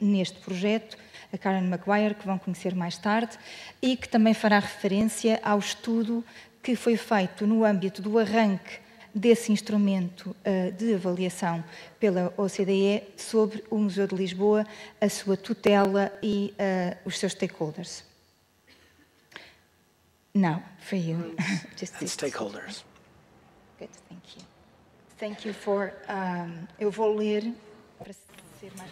neste projeto, a Karen Maguire, que vão conhecer mais tarde, e que também fará referência ao estudo que foi feito no âmbito do arranque desse instrumento de avaliação pela OCDE sobre o Museu de Lisboa, a sua tutela e os seus stakeholders. No, for you. Just And stakeholders. Good, thank you. Thank you for... eu vou ler para ser mais...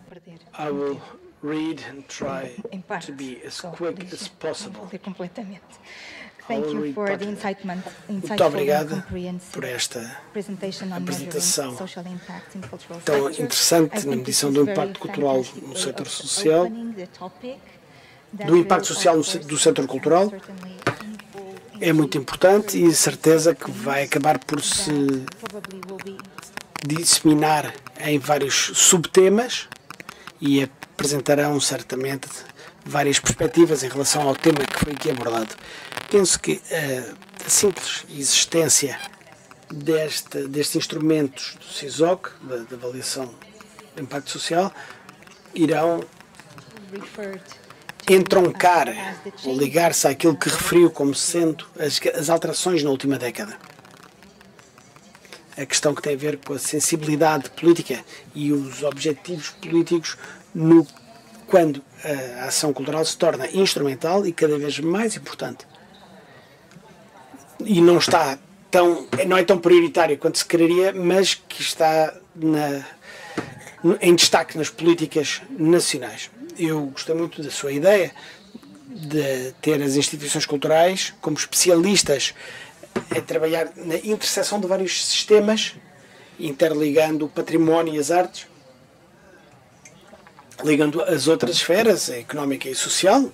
perder. I will read and try Em parte. to be as Só, quick deixa- as possible. Vou ler completamente. I Thank will you read for part the of it. Muito insightful and obrigado comprehensive por esta presentation on apresentação measuring social impact in cultural tão sector. interessante I na think medição this do is very impacto cultural fantastic no way setor of social, opening the topic that do impacto will, social of course, do setor cultural. certainly involve É muito importante e certeza que vai acabar por se that probably will be disseminar em vários subtemas e apresentarão certamente várias perspectivas em relação ao tema que foi aqui abordado. Penso que a simples existência destes instrumentos do CISOC, da avaliação do impacto social, irão referred entroncar ou ligar-se àquilo que referiu como sendo as alterações na última década. A questão que tem a ver com a sensibilidade política e os objetivos políticos quando a ação cultural se torna instrumental e cada vez mais importante. E não é tão prioritário quanto se quereria, mas que está em destaque nas políticas nacionais. Eu gostei muito da sua ideia de ter as instituições culturais como especialistas a trabalhar na interseção de vários sistemas, interligando o património e as artes, ligando as outras esferas, a económica e social.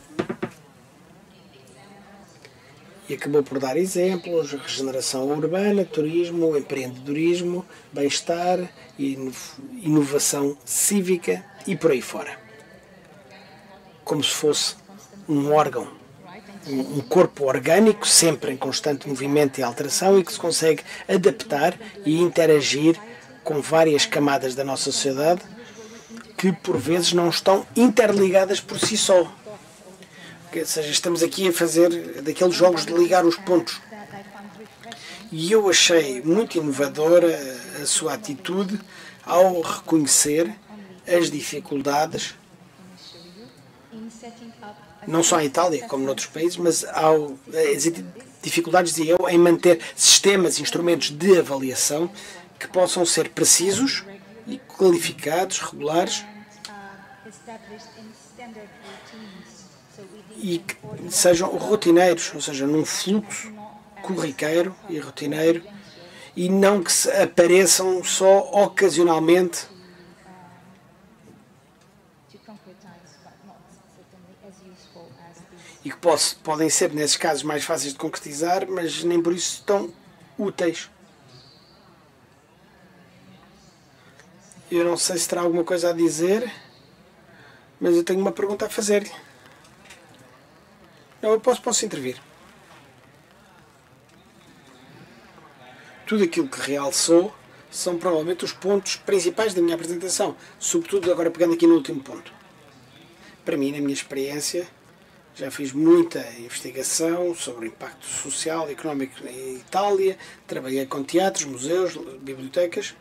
E acabou por dar exemplos: regeneração urbana, turismo, empreendedorismo, bem-estar, inovação cívica e por aí fora. Como se fosse um órgão, um corpo orgânico, sempre em constante movimento e alteração e que se consegue adaptar e interagir com várias camadas da nossa sociedade que, por vezes, não estão interligadas por si só. Ou seja, estamos aqui a fazer daqueles jogos de ligar os pontos. E eu achei muito inovadora a sua atitude ao reconhecer as dificuldades, não só em Itália, como noutros países, mas as dificuldades, dizia eu, em manter sistemas, instrumentos de avaliação que possam ser precisos e qualificados, regulares, e que sejam rotineiros, ou seja, num fluxo corriqueiro e rotineiro, e não que se apareçam só ocasionalmente e que podem ser, nesses casos, mais fáceis de concretizar, mas nem por isso tão úteis. Eu não sei se terá alguma coisa a dizer, mas eu tenho uma pergunta a fazer-lhe. Não, eu posso intervir. Tudo aquilo que realçou são provavelmente os pontos principais da minha apresentação, sobretudo agora pegando aqui no último ponto. Para mim, na minha experiência, já fiz muita investigação sobre o impacto social e económico em Itália, trabalhei com teatros, museus, bibliotecas,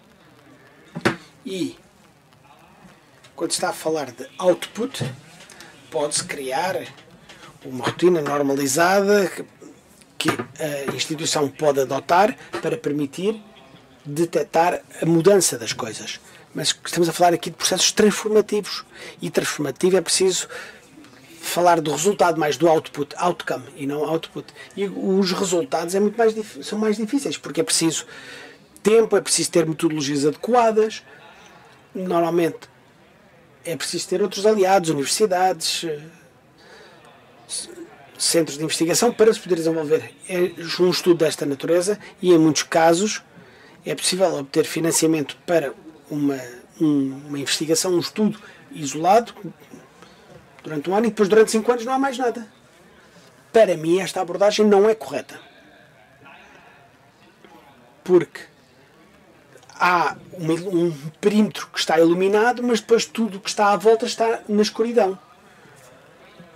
e quando se está a falar de output, pode-se criar uma rotina normalizada que a instituição pode adotar para permitir detectar a mudança das coisas. Mas estamos a falar aqui de processos transformativos. E transformativo é preciso falar do resultado mais do outcome e não output. E os resultados são mais difíceis, porque é preciso tempo, é preciso ter metodologias adequadas. Normalmente é preciso ter outros aliados, universidades, centros de investigação para se poder desenvolver um estudo desta natureza, e em muitos casos é possível obter financiamento para uma investigação, um estudo isolado durante um ano, e depois durante 5 anos não há mais nada. Para mim esta abordagem não é correta, porque há um perímetro que está iluminado, mas depois tudo que está à volta está na escuridão.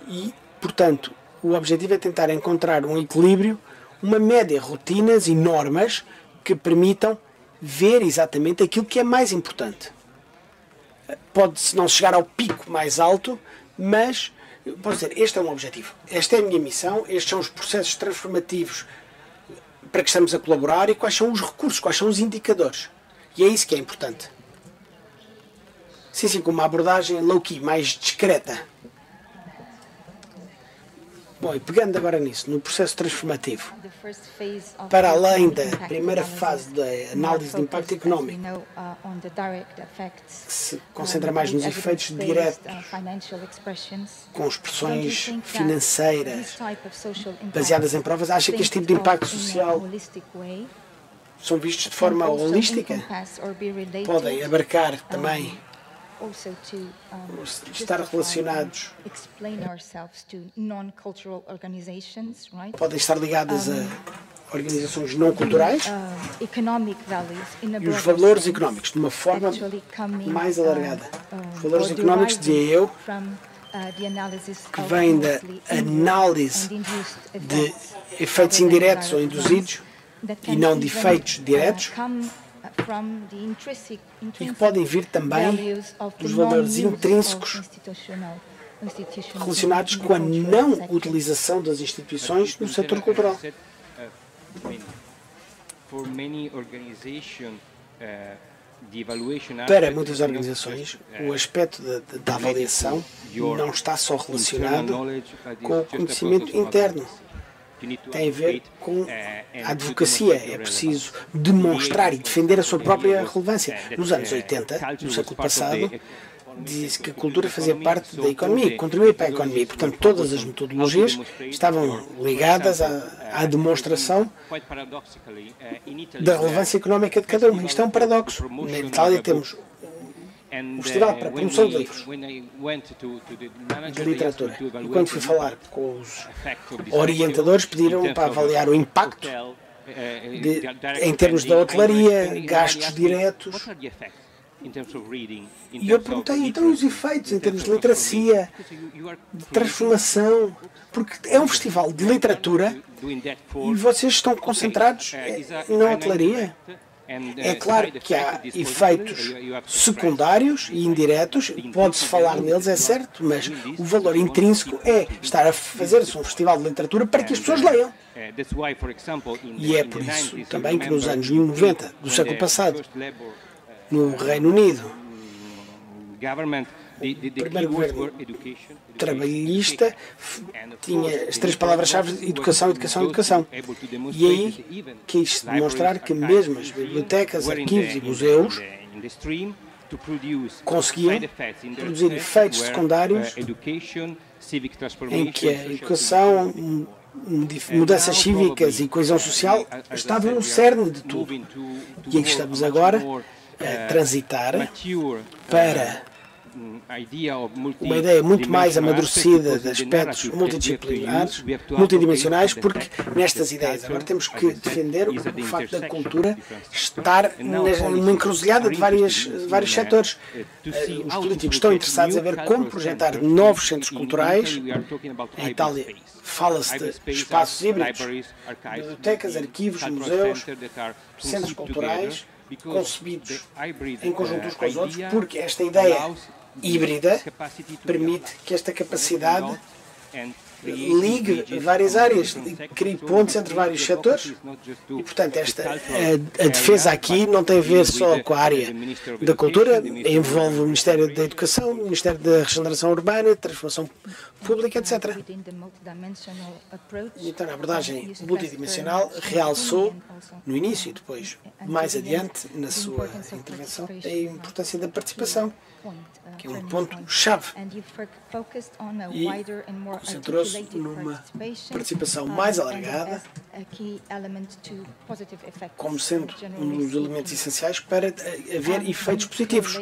E, portanto, o objetivo é tentar encontrar um equilíbrio, uma média, rotinas e normas que permitam ver exatamente aquilo que é mais importante. Pode-se não chegar ao pico mais alto, mas, posso dizer, este é um objetivo. Esta é a minha missão, estes são os processos transformativos para que estamos a colaborar e quais são os recursos, quais são os indicadores. E é isso que é importante. Sim, com uma abordagem low-key, mais discreta. Bom, e pegando agora nisso, no processo transformativo, para além da primeira fase da análise de impacto económico, que se concentra mais nos efeitos diretos, com expressões financeiras, baseadas em provas, acha que este tipo de impacto social são vistos de forma holística? Podem abarcar também estar relacionados, podem estar ligadas a organizações não culturais e os valores económicos de uma forma mais alargada. Os valores económicos, dizia eu, que vêm da análise de efeitos indiretos ou induzidos e não de efeitos diretos, e que podem vir também dos valores intrínsecos relacionados com a não utilização das instituições no setor cultural. Para muitas organizações, o aspecto da avaliação não está só relacionado com o conhecimento interno. Tem a ver com a advocacia. É preciso demonstrar e defender a sua própria relevância. Nos anos 80, no século passado, disse que a cultura fazia parte da economia, contribuía para a economia. Portanto, todas as metodologias estavam ligadas à demonstração da relevância económica de cada uma. Isto é um paradoxo. Na Itália temos um festival para a promoção de livros, de literatura. E quando fui falar com os orientadores, pediram para avaliar o impacto em termos da hotelaria, gastos diretos. E eu perguntei, então, os efeitos em termos de literacia, de transformação? Porque é um festival de literatura e vocês estão concentrados na hotelaria. É claro que há efeitos secundários e indiretos, pode-se falar neles, é certo, mas o valor intrínseco é estar a fazer-se um festival de literatura para que as pessoas leiam. E é por isso também que nos anos 90 do século passado, no Reino Unido, o primeiro governo trabalhista tinha as três palavras-chave: educação, educação, educação. E aí quis demonstrar que mesmo as bibliotecas, arquivos e museus conseguiam produzir efeitos secundários em que a educação, mudanças cívicas e coesão social estavam no cerne de tudo. E aí estamos agora a transitar para uma ideia muito mais amadurecida de aspectos multidisciplinares, multidimensionais, porque nestas ideias agora temos que defender o facto da cultura estar numa encruzilhada de vários setores. Os políticos estão interessados em ver como projetar novos centros culturais. Em Itália fala-se de espaços híbridos, bibliotecas, arquivos, museus, centros culturais, concebidos em conjunto uns com os outros, porque esta ideia híbrida permite que esta capacidade ligue várias áreas, crie pontes entre vários setores e, portanto, a defesa aqui não tem a ver só com a área da cultura, envolve o Ministério da Educação, o Ministério da Regeneração Urbana, Transformação Pública, etc. Então, a abordagem multidimensional realçou no início e depois, mais adiante, na sua intervenção, a importância da participação, que é um ponto-chave, e concentrou-se numa participação mais alargada como sendo um dos elementos essenciais para haver efeitos positivos,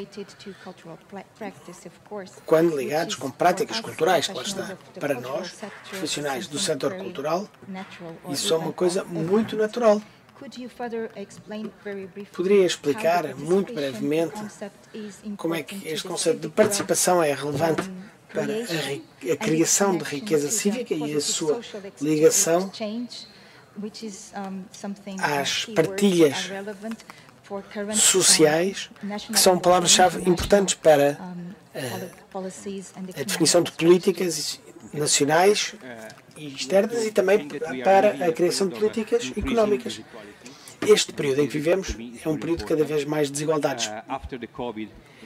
quando ligados com práticas culturais, claro está. Para nós, profissionais do setor cultural, isso é uma coisa muito natural. Poderia explicar muito brevemente como é que este conceito de participação é relevante para a criação de riqueza cívica e a sua ligação às partilhas sociais, que são palavras-chave importantes para a definição de políticas nacionais e externas e também para a criação de políticas económicas. Este período em que vivemos é um período de cada vez mais desigualdades.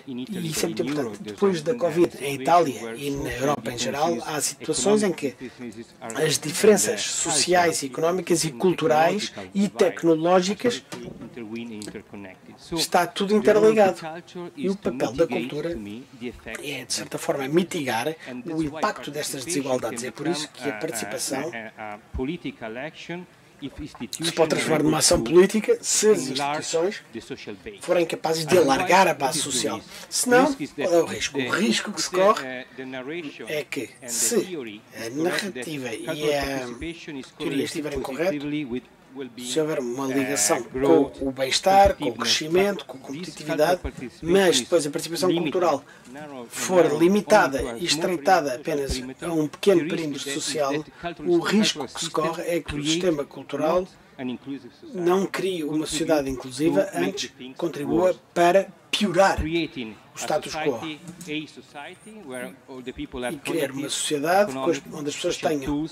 E isso é muito importante. Depois da Covid, em Itália e na Europa em geral, há situações em que as diferenças sociais, económicas e culturais e tecnológicas está tudo interligado. E o papel da cultura é, de certa forma, mitigar o impacto destas desigualdades. É por isso que a participação se pode transformar numa ação política se as instituições forem capazes de alargar a base social. Senão, qual é o risco? O risco que se corre é que, se a narrativa e a teoria estiverem corretas, se houver uma ligação com o bem-estar, com o crescimento, com a competitividade, mas depois a participação cultural for limitada e estreitada apenas a um pequeno perímetro social, o risco que se corre é que o sistema cultural não crie uma sociedade inclusiva, antes contribua para piorar o status quo e criar uma sociedade onde as pessoas tenham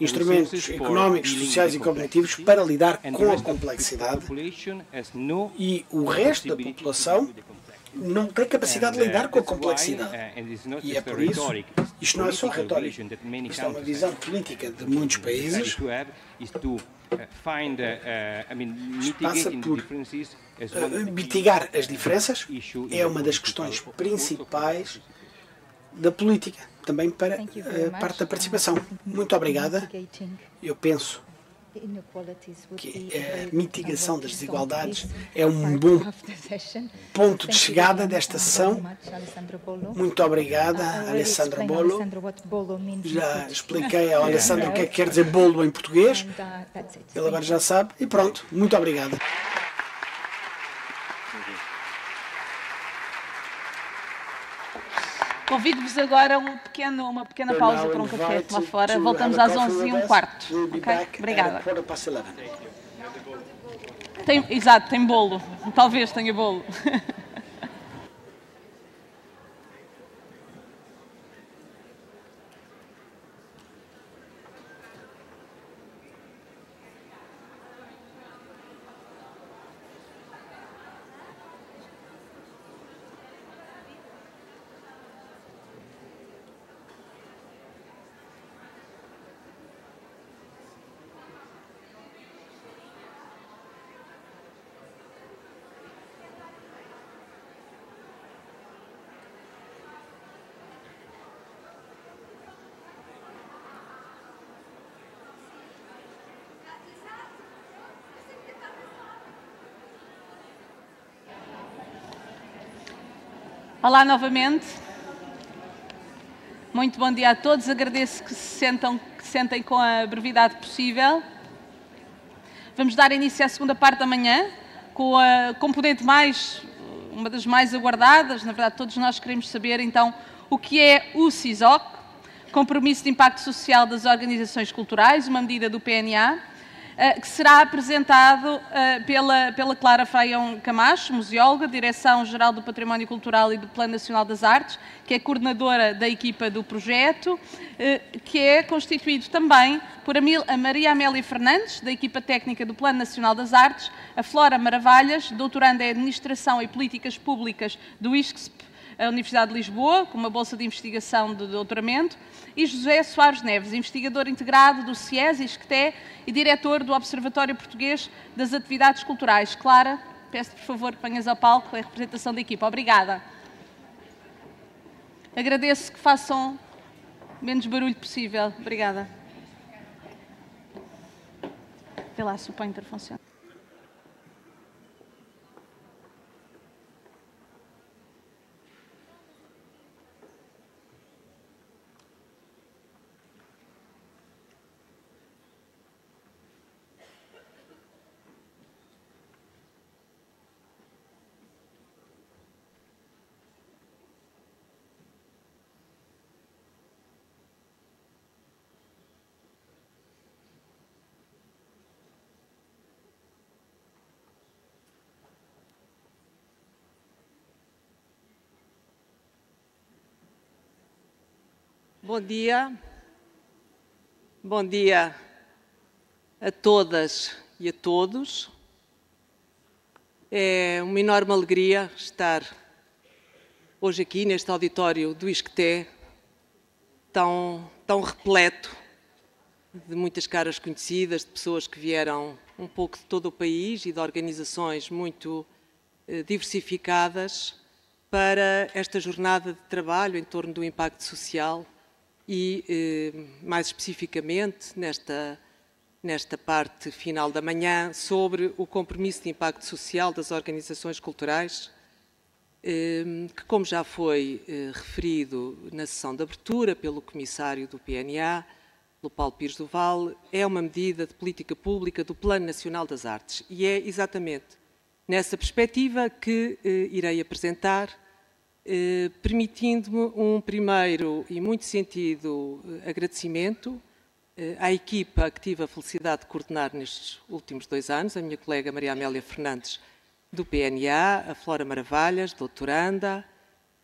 instrumentos económicos, sociais e cognitivos para lidar com a complexidade e o resto da população não tem capacidade de lidar com a complexidade. E é por isso, isto não é só retórica, isto é uma visão política de muitos países, passa por mitigar as diferenças, é uma das questões principais da política, também para a parte da participação. Muito obrigada. Eu penso que a mitigação das desigualdades é um bom ponto de chegada desta sessão. Muito obrigada, Alessandra Bolo. Já expliquei ao Alessandro o que é que quer dizer bolo em português. Ele agora já sabe. E pronto, muito obrigada. Convido-vos agora a uma pequena pausa para um café lá fora. Voltamos às 11h15. Ok? Obrigada. Exato, tem bolo. Talvez tenha bolo. Olá novamente. Muito bom dia a todos. Agradeço que se sentem com a brevidade possível. Vamos dar início à segunda parte da manhã, com a componente uma das mais aguardadas. Na verdade, todos nós queremos saber, então, o que é o CISOC, Compromisso de Impacto Social das Organizações Culturais, uma medida do PNA, que será apresentado pela Clara Faião Camacho, museóloga, Direção-Geral do Património Cultural e do Plano Nacional das Artes, que é coordenadora da equipa do projeto, que é constituído também por a Maria Amélia Fernandes, da equipa técnica do Plano Nacional das Artes, a Flora Maravalhas, doutoranda em Administração e Políticas Públicas do ISCSP, a Universidade de Lisboa, com uma bolsa de investigação de doutoramento, e José Soares Neves, investigador integrado do CIES, ISCTE e diretor do Observatório Português das Atividades Culturais. Clara, peço por favor que venhas ao palco em representação da equipa. Obrigada. Agradeço que façam o menos barulho possível. Obrigada. Vê lá se o pointer funciona. Bom dia. Bom dia a todas e a todos. É uma enorme alegria estar hoje aqui neste auditório do ISCTE, tão repleto de muitas caras conhecidas, de pessoas que vieram um pouco de todo o país e de organizações muito diversificadas para esta jornada de trabalho em torno do impacto social e, mais especificamente, nesta parte final da manhã, sobre o compromisso de impacto social das organizações culturais, que, como já foi referido na sessão de abertura pelo Comissário do PNA, pelo Paulo Pires do Val, é uma medida de política pública do Plano Nacional das Artes. E é exatamente nessa perspectiva que irei apresentar, permitindo-me um primeiro e muito sentido agradecimento à equipa que tive a felicidade de coordenar nestes últimos 2 anos, a minha colega Maria Amélia Fernandes, do PNA, a Flora Maravalhas, doutoranda,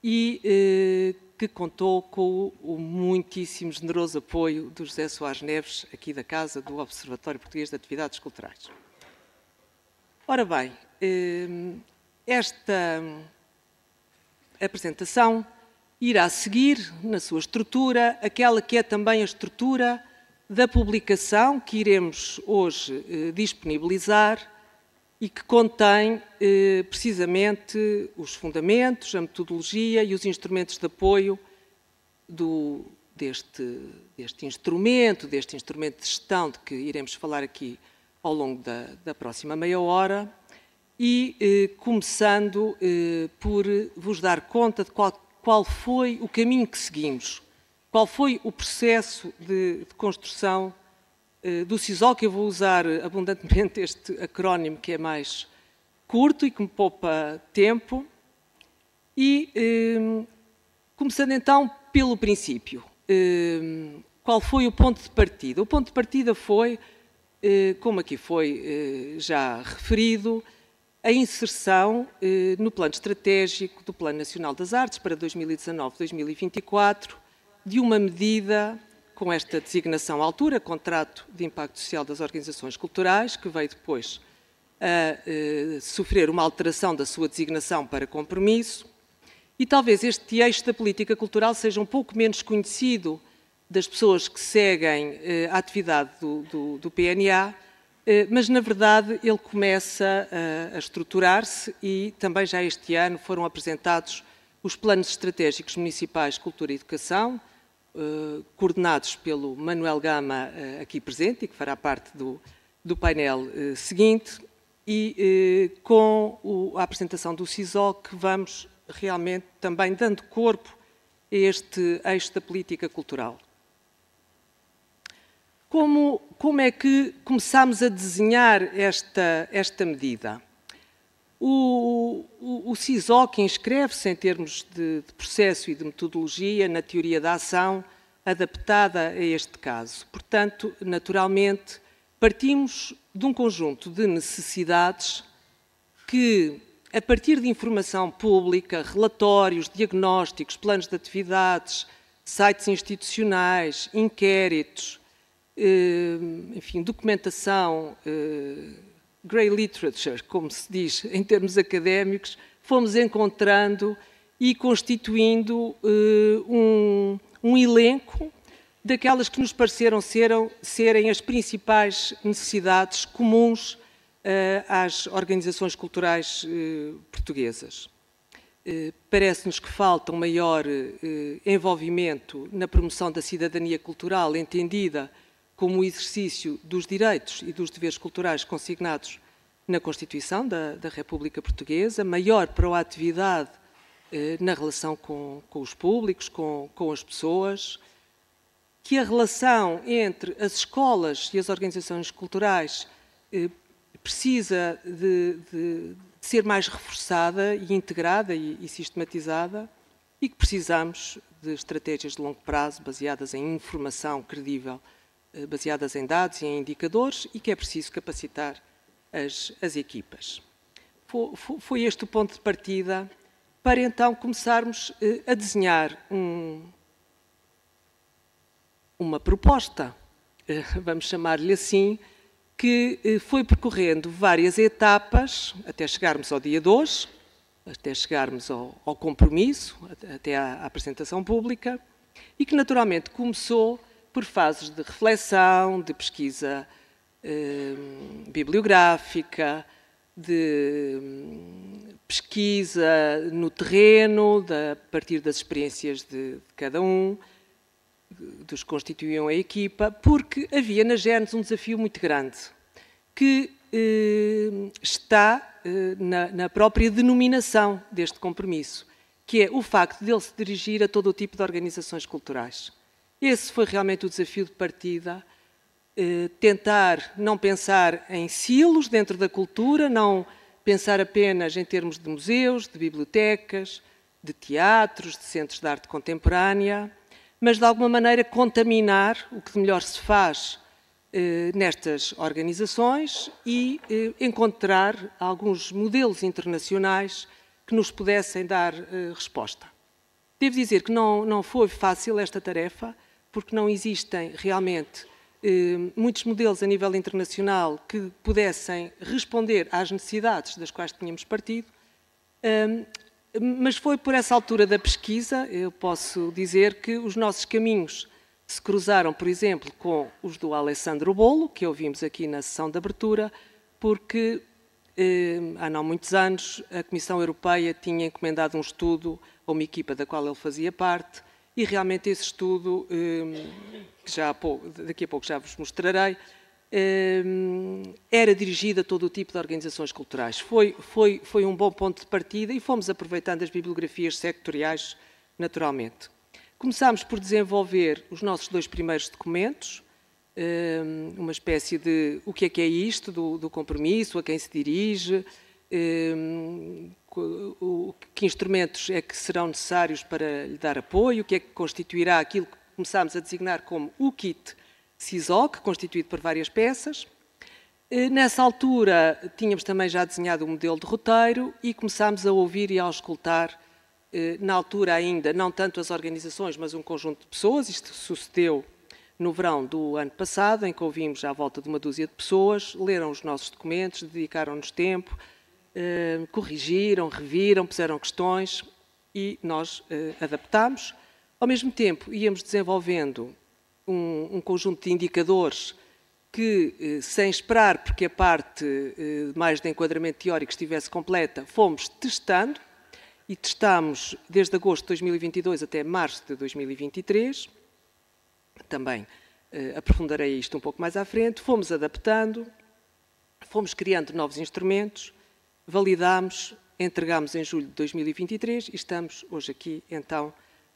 e que contou com o muitíssimo generoso apoio do José Soares Neves, aqui da Casa do Observatório Português de Atividades Culturais. Ora bem, esta apresentação irá seguir, na sua estrutura, aquela que é também a estrutura da publicação que iremos hoje disponibilizar e que contém precisamente os fundamentos, a metodologia e os instrumentos de apoio deste instrumento de gestão de que iremos falar aqui ao longo da próxima meia hora, e começando por vos dar conta de qual foi o caminho que seguimos, qual foi o processo de construção do CISOL, que eu vou usar abundantemente este acrónimo que é mais curto e que me poupa tempo, e começando então pelo princípio. Qual foi o ponto de partida? O ponto de partida foi, como aqui foi já referido, a inserção no plano estratégico do Plano Nacional das Artes para 2019-2024 de uma medida com esta designação à altura, Contrato de Impacto Social das Organizações Culturais, que veio depois a sofrer uma alteração da sua designação para compromisso, e talvez este eixo da política cultural seja um pouco menos conhecido das pessoas que seguem a atividade do PNA, mas, na verdade, ele começa a estruturar-se e também já este ano foram apresentados os Planos Estratégicos Municipais de Cultura e Educação, coordenados pelo Manuel Gama, aqui presente, e que fará parte do painel seguinte, e com a apresentação do CISOL, que vamos realmente também dando corpo a este eixo da política cultural. Como é que começámos a desenhar esta medida? O CISO, que inscreve-se em termos de processo e de metodologia na teoria da ação adaptada a este caso. Portanto, naturalmente, partimos de um conjunto de necessidades que, a partir de informação pública, relatórios, diagnósticos, planos de atividades, sites institucionais, inquéritos, enfim, documentação, grey literature, como se diz em termos académicos, fomos encontrando e constituindo um elenco daquelas que nos pareceram serem as principais necessidades comuns às organizações culturais portuguesas. Parece-nos que falta um maior envolvimento na promoção da cidadania cultural, entendida como o exercício dos direitos e dos deveres culturais consignados na Constituição da República Portuguesa, maior proatividade na relação com os públicos, com as pessoas, que a relação entre as escolas e as organizações culturais precisa de ser mais reforçada e integrada e sistematizada, e que precisamos de estratégias de longo prazo baseadas em informação credível, baseadas em dados e em indicadores, e que é preciso capacitar as equipas. Foi este o ponto de partida para então começarmos a desenhar uma proposta, vamos chamar-lhe assim, que foi percorrendo várias etapas até chegarmos ao dia de hoje, até chegarmos ao compromisso, até à apresentação pública, e que naturalmente começou por fases de reflexão, de pesquisa bibliográfica, de pesquisa no terreno, a partir das experiências de cada um, dos que constituíam a equipa, porque havia na Gênesis um desafio muito grande, que está na própria denominação deste compromisso, que é o facto de ele se dirigir a todo o tipo de organizações culturais. Esse foi realmente o desafio de partida, tentar não pensar em silos dentro da cultura, não pensar apenas em termos de museus, de bibliotecas, de teatros, de centros de arte contemporânea, mas de alguma maneira contaminar o que de melhor se faz nestas organizações e encontrar alguns modelos internacionais que nos pudessem dar resposta. Devo dizer que não foi fácil esta tarefa, porque não existem realmente muitos modelos a nível internacional que pudessem responder às necessidades das quais tínhamos partido, mas foi por essa altura da pesquisa, eu posso dizer que os nossos caminhos se cruzaram, por exemplo, com os do Alessandro Bolo, que ouvimos aqui na sessão de abertura, porque há não muitos anos a Comissão Europeia tinha encomendado um estudo a uma equipa da qual ele fazia parte, e realmente esse estudo, que daqui a pouco já vos mostrarei, era dirigido a todo o tipo de organizações culturais. Foi um bom ponto de partida e fomos aproveitando as bibliografias sectoriais naturalmente. Começámos por desenvolver os nossos 2 primeiros documentos, uma espécie de o que é isto do compromisso, a quem se dirige, que instrumentos é que serão necessários para lhe dar apoio, o que é que constituirá aquilo que começámos a designar como o kit CISOC, constituído por várias peças. Nessa altura, tínhamos também já desenhado o modelo de roteiro e começámos a ouvir e a auscultar, na altura ainda, não tanto as organizações, mas um conjunto de pessoas. Isto sucedeu no verão do ano passado, em que ouvimos à volta de uma dúzia de pessoas, leram os nossos documentos, dedicaram-nos tempo, corrigiram, reviram, puseram questões e nós adaptámos. Ao mesmo tempo, íamos desenvolvendo um conjunto de indicadores que, sem esperar porque a parte mais de enquadramento teórico estivesse completa, fomos testando e testámos desde agosto de 2022 até março de 2023. Também aprofundarei isto um pouco mais à frente. Fomos adaptando, fomos criando novos instrumentos, validámos, entregámos em julho de 2023 e estamos hoje aqui, então,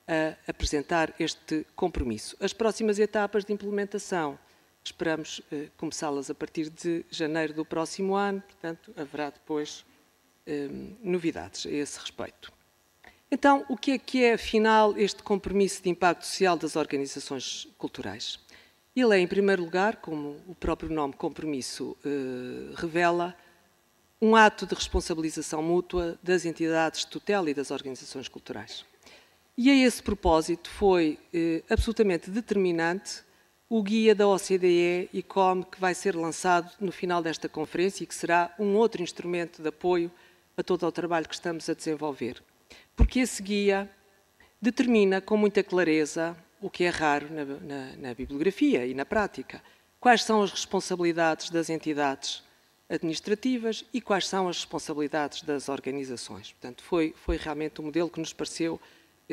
a apresentar este compromisso. As próximas etapas de implementação esperamos começá-las a partir de janeiro do próximo ano, portanto, haverá depois novidades a esse respeito. Então, o que é, afinal, este compromisso de impacto social das organizações culturais? Ele é, em primeiro lugar, como o próprio nome compromisso revela, um ato de responsabilização mútua das entidades de tutela e das organizações culturais. E a esse propósito foi absolutamente determinante o guia da OCDE ICOM, que vai ser lançado no final desta conferência e que será um outro instrumento de apoio a todo o trabalho que estamos a desenvolver. Porque esse guia determina com muita clareza, o que é raro na bibliografia e na prática, quais são as responsabilidades das entidades administrativas e quais são as responsabilidades das organizações. Portanto, foi realmente um modelo que nos pareceu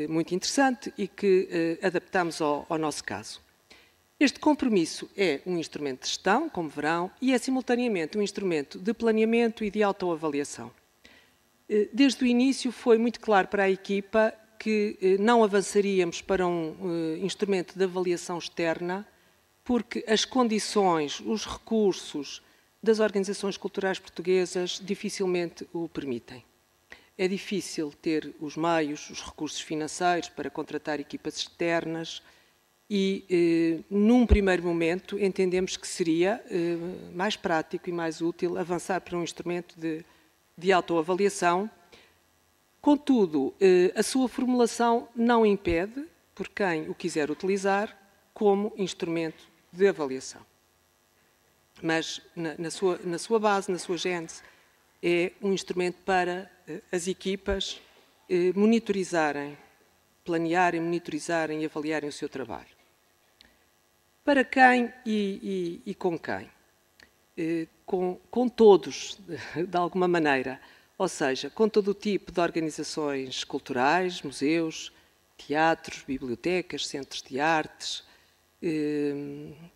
muito interessante e que adaptamos ao nosso caso. Este compromisso é um instrumento de gestão, como verão, e é simultaneamente um instrumento de planeamento e de autoavaliação. Desde o início foi muito claro para a equipa que não avançaríamos para um instrumento de avaliação externa, porque as condições, os recursos das organizações culturais portuguesas dificilmente o permitem. É difícil ter os meios, os recursos financeiros para contratar equipas externas e, num primeiro momento, entendemos que seria mais prático e mais útil avançar para um instrumento de autoavaliação. Contudo, a sua formulação não impede, por quem o quiser utilizar, como instrumento de avaliação. Mas, na sua base, na sua gênese, é um instrumento para as equipas monitorizarem, planearem, monitorizarem e avaliarem o seu trabalho. Para quem e com quem? Com todos, de alguma maneira. Ou seja, com todo o tipo de organizações culturais, museus, teatros, bibliotecas, centros de artes,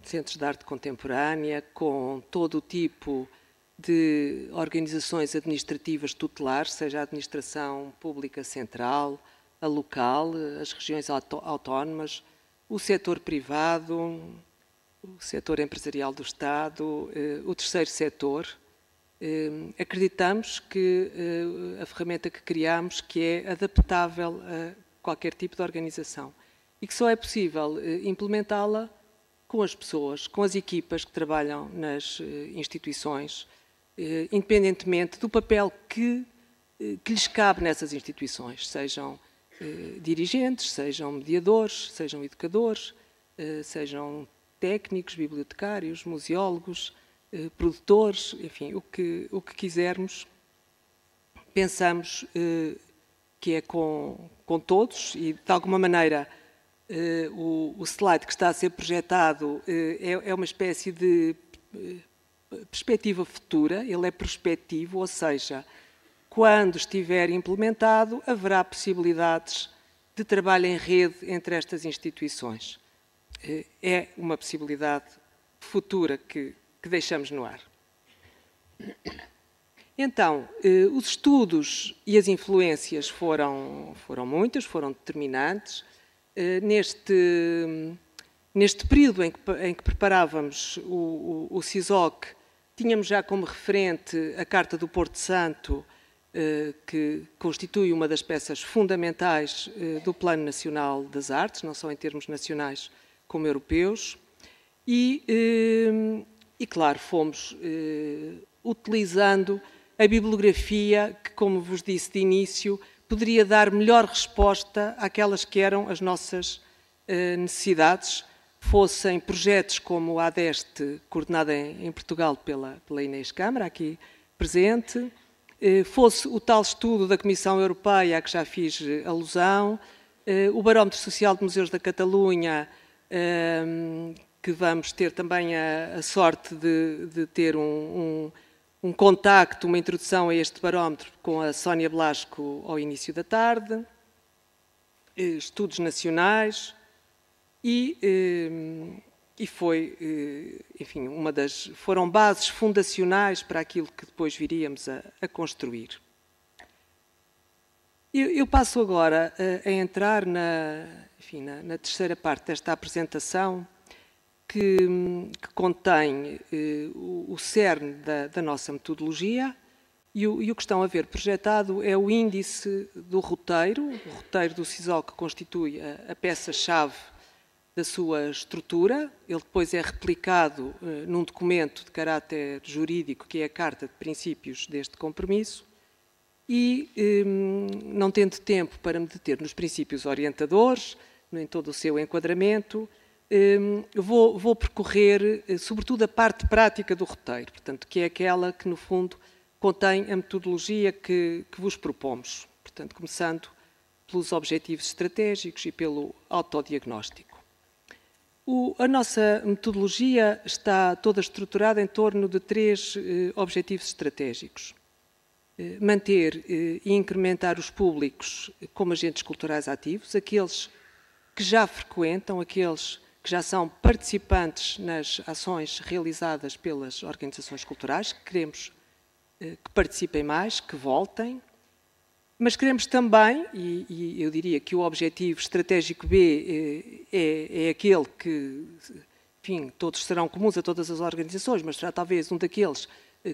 centros de arte contemporânea, com todo o tipo de organizações administrativas tutelares, seja a administração pública central, a local, as regiões autónomas, o setor privado, o setor empresarial do Estado, o terceiro setor. Acreditamos que a ferramenta que criamos que é adaptável a qualquer tipo de organização e que só é possível implementá-la com as pessoas, com as equipas que trabalham nas instituições, independentemente do papel que lhes cabe nessas instituições, sejam dirigentes, sejam mediadores, sejam educadores, sejam técnicos, bibliotecários, museólogos, produtores, enfim, o que quisermos. Pensamos que é com todos e, de alguma maneira, o slide que está a ser projetado é uma espécie de perspectiva futura, ele é prospectivo, ou seja, quando estiver implementado, haverá possibilidades de trabalho em rede entre estas instituições. É uma possibilidade futura que deixamos no ar. Então, os estudos e as influências foram muitas, foram determinantes. Neste período em que preparávamos o CISOC, tínhamos já como referente a Carta do Porto Santo, que constitui uma das peças fundamentais do Plano Nacional das Artes, não só em termos nacionais como europeus. E claro, fomos utilizando a bibliografia que, como vos disse de início, poderia dar melhor resposta àquelas que eram as nossas necessidades, fossem projetos como o ADEST, coordenado em Portugal pela Inês Câmara, aqui presente, fosse o tal estudo da Comissão Europeia a que já fiz alusão, o Barómetro Social de Museus da Catalunha, que vamos ter também a sorte de ter um contacto, uma introdução a este barómetro com a Sónia Blasco ao início da tarde, estudos nacionais e foi, enfim, foram bases fundacionais para aquilo que depois viríamos a construir. Eu passo agora a entrar na terceira parte desta apresentação, que contém o cerne da nossa metodologia e o que estão a ver projetado é o índice do roteiro. O roteiro do CISOC constitui a peça-chave da sua estrutura. Ele depois é replicado num documento de caráter jurídico, que é a Carta de Princípios deste compromisso. E, não tendo tempo para me deter nos princípios orientadores, em todo o seu enquadramento, vou percorrer, sobretudo, a parte prática do roteiro, portanto, que é aquela que, no fundo, contém a metodologia que vos propomos. Portanto, começando pelos objetivos estratégicos e pelo autodiagnóstico. A nossa metodologia está toda estruturada em torno de 3 objetivos estratégicos. Manter e incrementar os públicos como agentes culturais ativos, aqueles que já frequentam, aqueles que já são participantes nas ações realizadas pelas organizações culturais, que queremos que participem mais, que voltem, mas queremos também, e eu diria que o objetivo estratégico B é aquele que, enfim, todos serão comuns a todas as organizações, mas será talvez um daqueles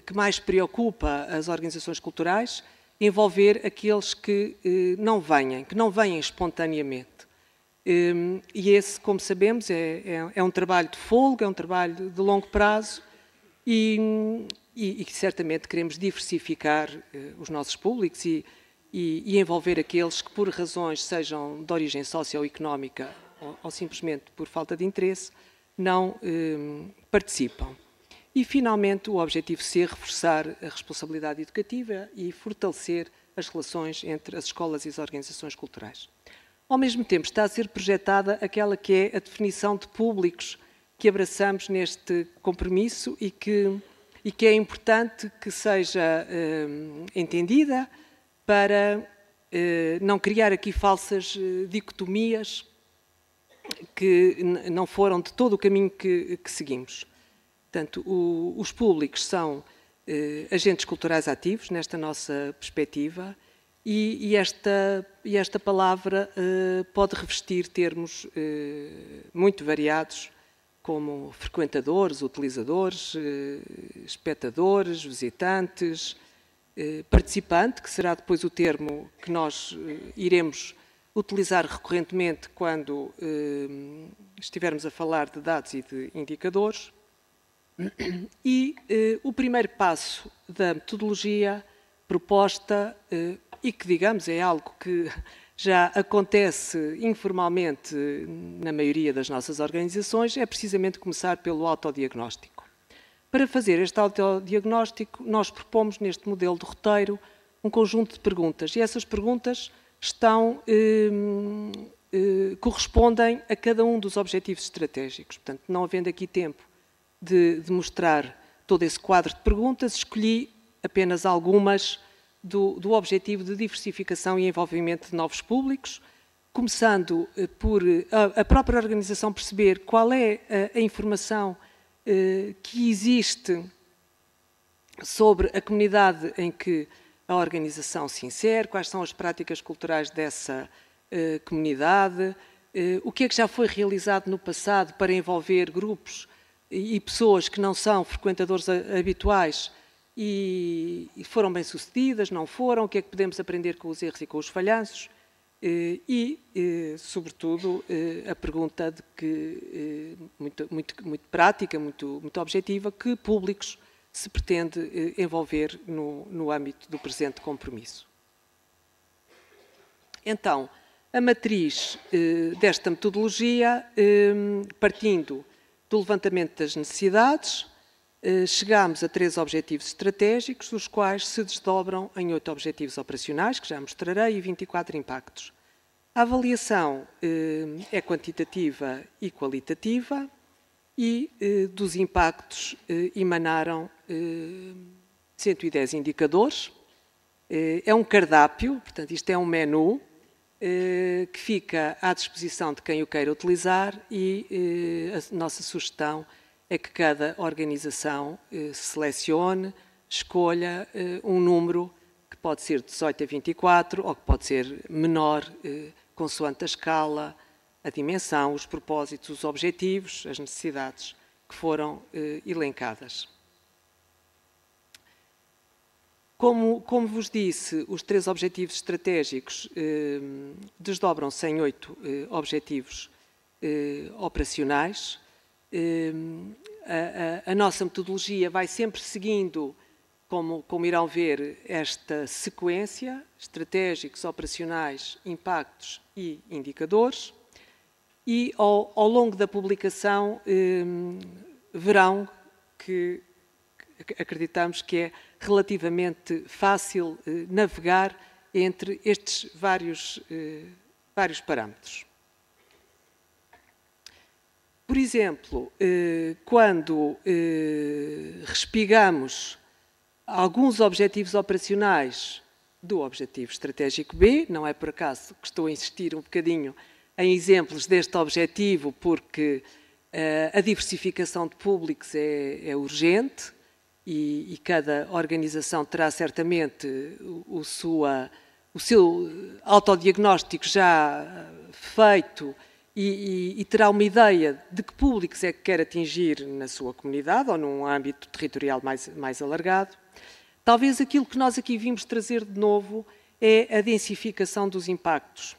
que mais preocupa as organizações culturais, envolver aqueles que não venham espontaneamente. E esse, como sabemos, é um trabalho de fôlego, é um trabalho de longo prazo e certamente queremos diversificar os nossos públicos e envolver aqueles que, por razões sejam de origem socioeconómica ou simplesmente por falta de interesse, não participam. E, finalmente, o objetivo C, reforçar a responsabilidade educativa e fortalecer as relações entre as escolas e as organizações culturais. Ao mesmo tempo, está a ser projetada aquela que é a definição de públicos que abraçamos neste compromisso e que é importante que seja entendida para não criar aqui falsas dicotomias que não foram de todo o caminho que seguimos. Portanto, os públicos são agentes culturais ativos, nesta nossa perspectiva, e esta palavra pode revestir termos muito variados, como frequentadores, utilizadores, espectadores, visitantes, participante, que será depois o termo que nós iremos utilizar recorrentemente quando estivermos a falar de dados e de indicadores. E o primeiro passo da metodologia proposta, e que, digamos, é algo que já acontece informalmente na maioria das nossas organizações, é precisamente começar pelo autodiagnóstico. Para fazer este autodiagnóstico, nós propomos neste modelo de roteiro um conjunto de perguntas, e essas perguntas correspondem a cada um dos objetivos estratégicos. Portanto, não havendo aqui tempo de mostrar todo esse quadro de perguntas, escolhi apenas algumas do objetivo de diversificação e envolvimento de novos públicos, começando por a própria organização perceber qual é a informação que existe sobre a comunidade em que a organização se insere, quais são as práticas culturais dessa comunidade, o que é que já foi realizado no passado para envolver grupos e pessoas que não são frequentadores habituais e foram bem-sucedidas, não foram, o que é que podemos aprender com os erros e com os falhanços e, sobretudo, a pergunta de que, muito prática, muito objetiva, que públicos se pretende envolver no âmbito do presente compromisso. Então, a matriz desta metodologia, partindo do levantamento das necessidades, chegámos a 3 objetivos estratégicos, os quais se desdobram em 8 objetivos operacionais, que já mostrarei, e 24 impactos. A avaliação é quantitativa e qualitativa e dos impactos emanaram 110 indicadores. É um cardápio, portanto, isto é um menu que fica à disposição de quem o queira utilizar e a nossa sugestão é que cada organização selecione, escolha um número que pode ser de 18 a 24 ou que pode ser menor, consoante a escala, a dimensão, os propósitos, os objetivos, as necessidades que foram elencadas. Como vos disse, os 3 objetivos estratégicos desdobram-se em 8 objetivos operacionais. A nossa metodologia vai sempre seguindo, como irão ver, esta sequência: estratégicos, operacionais, impactos e indicadores. E ao longo da publicação verão que acreditamos que é relativamente fácil navegar entre estes vários parâmetros. Por exemplo, quando respigamos alguns objetivos operacionais do objetivo estratégico B, não é por acaso que estou a insistir um bocadinho em exemplos deste objetivo, porque a diversificação de públicos é urgente e cada organização terá certamente o seu autodiagnóstico já feito e terá uma ideia de que públicos é que quer atingir na sua comunidade ou num âmbito territorial mais alargado. Talvez aquilo que nós aqui vimos trazer de novo é a densificação dos impactos,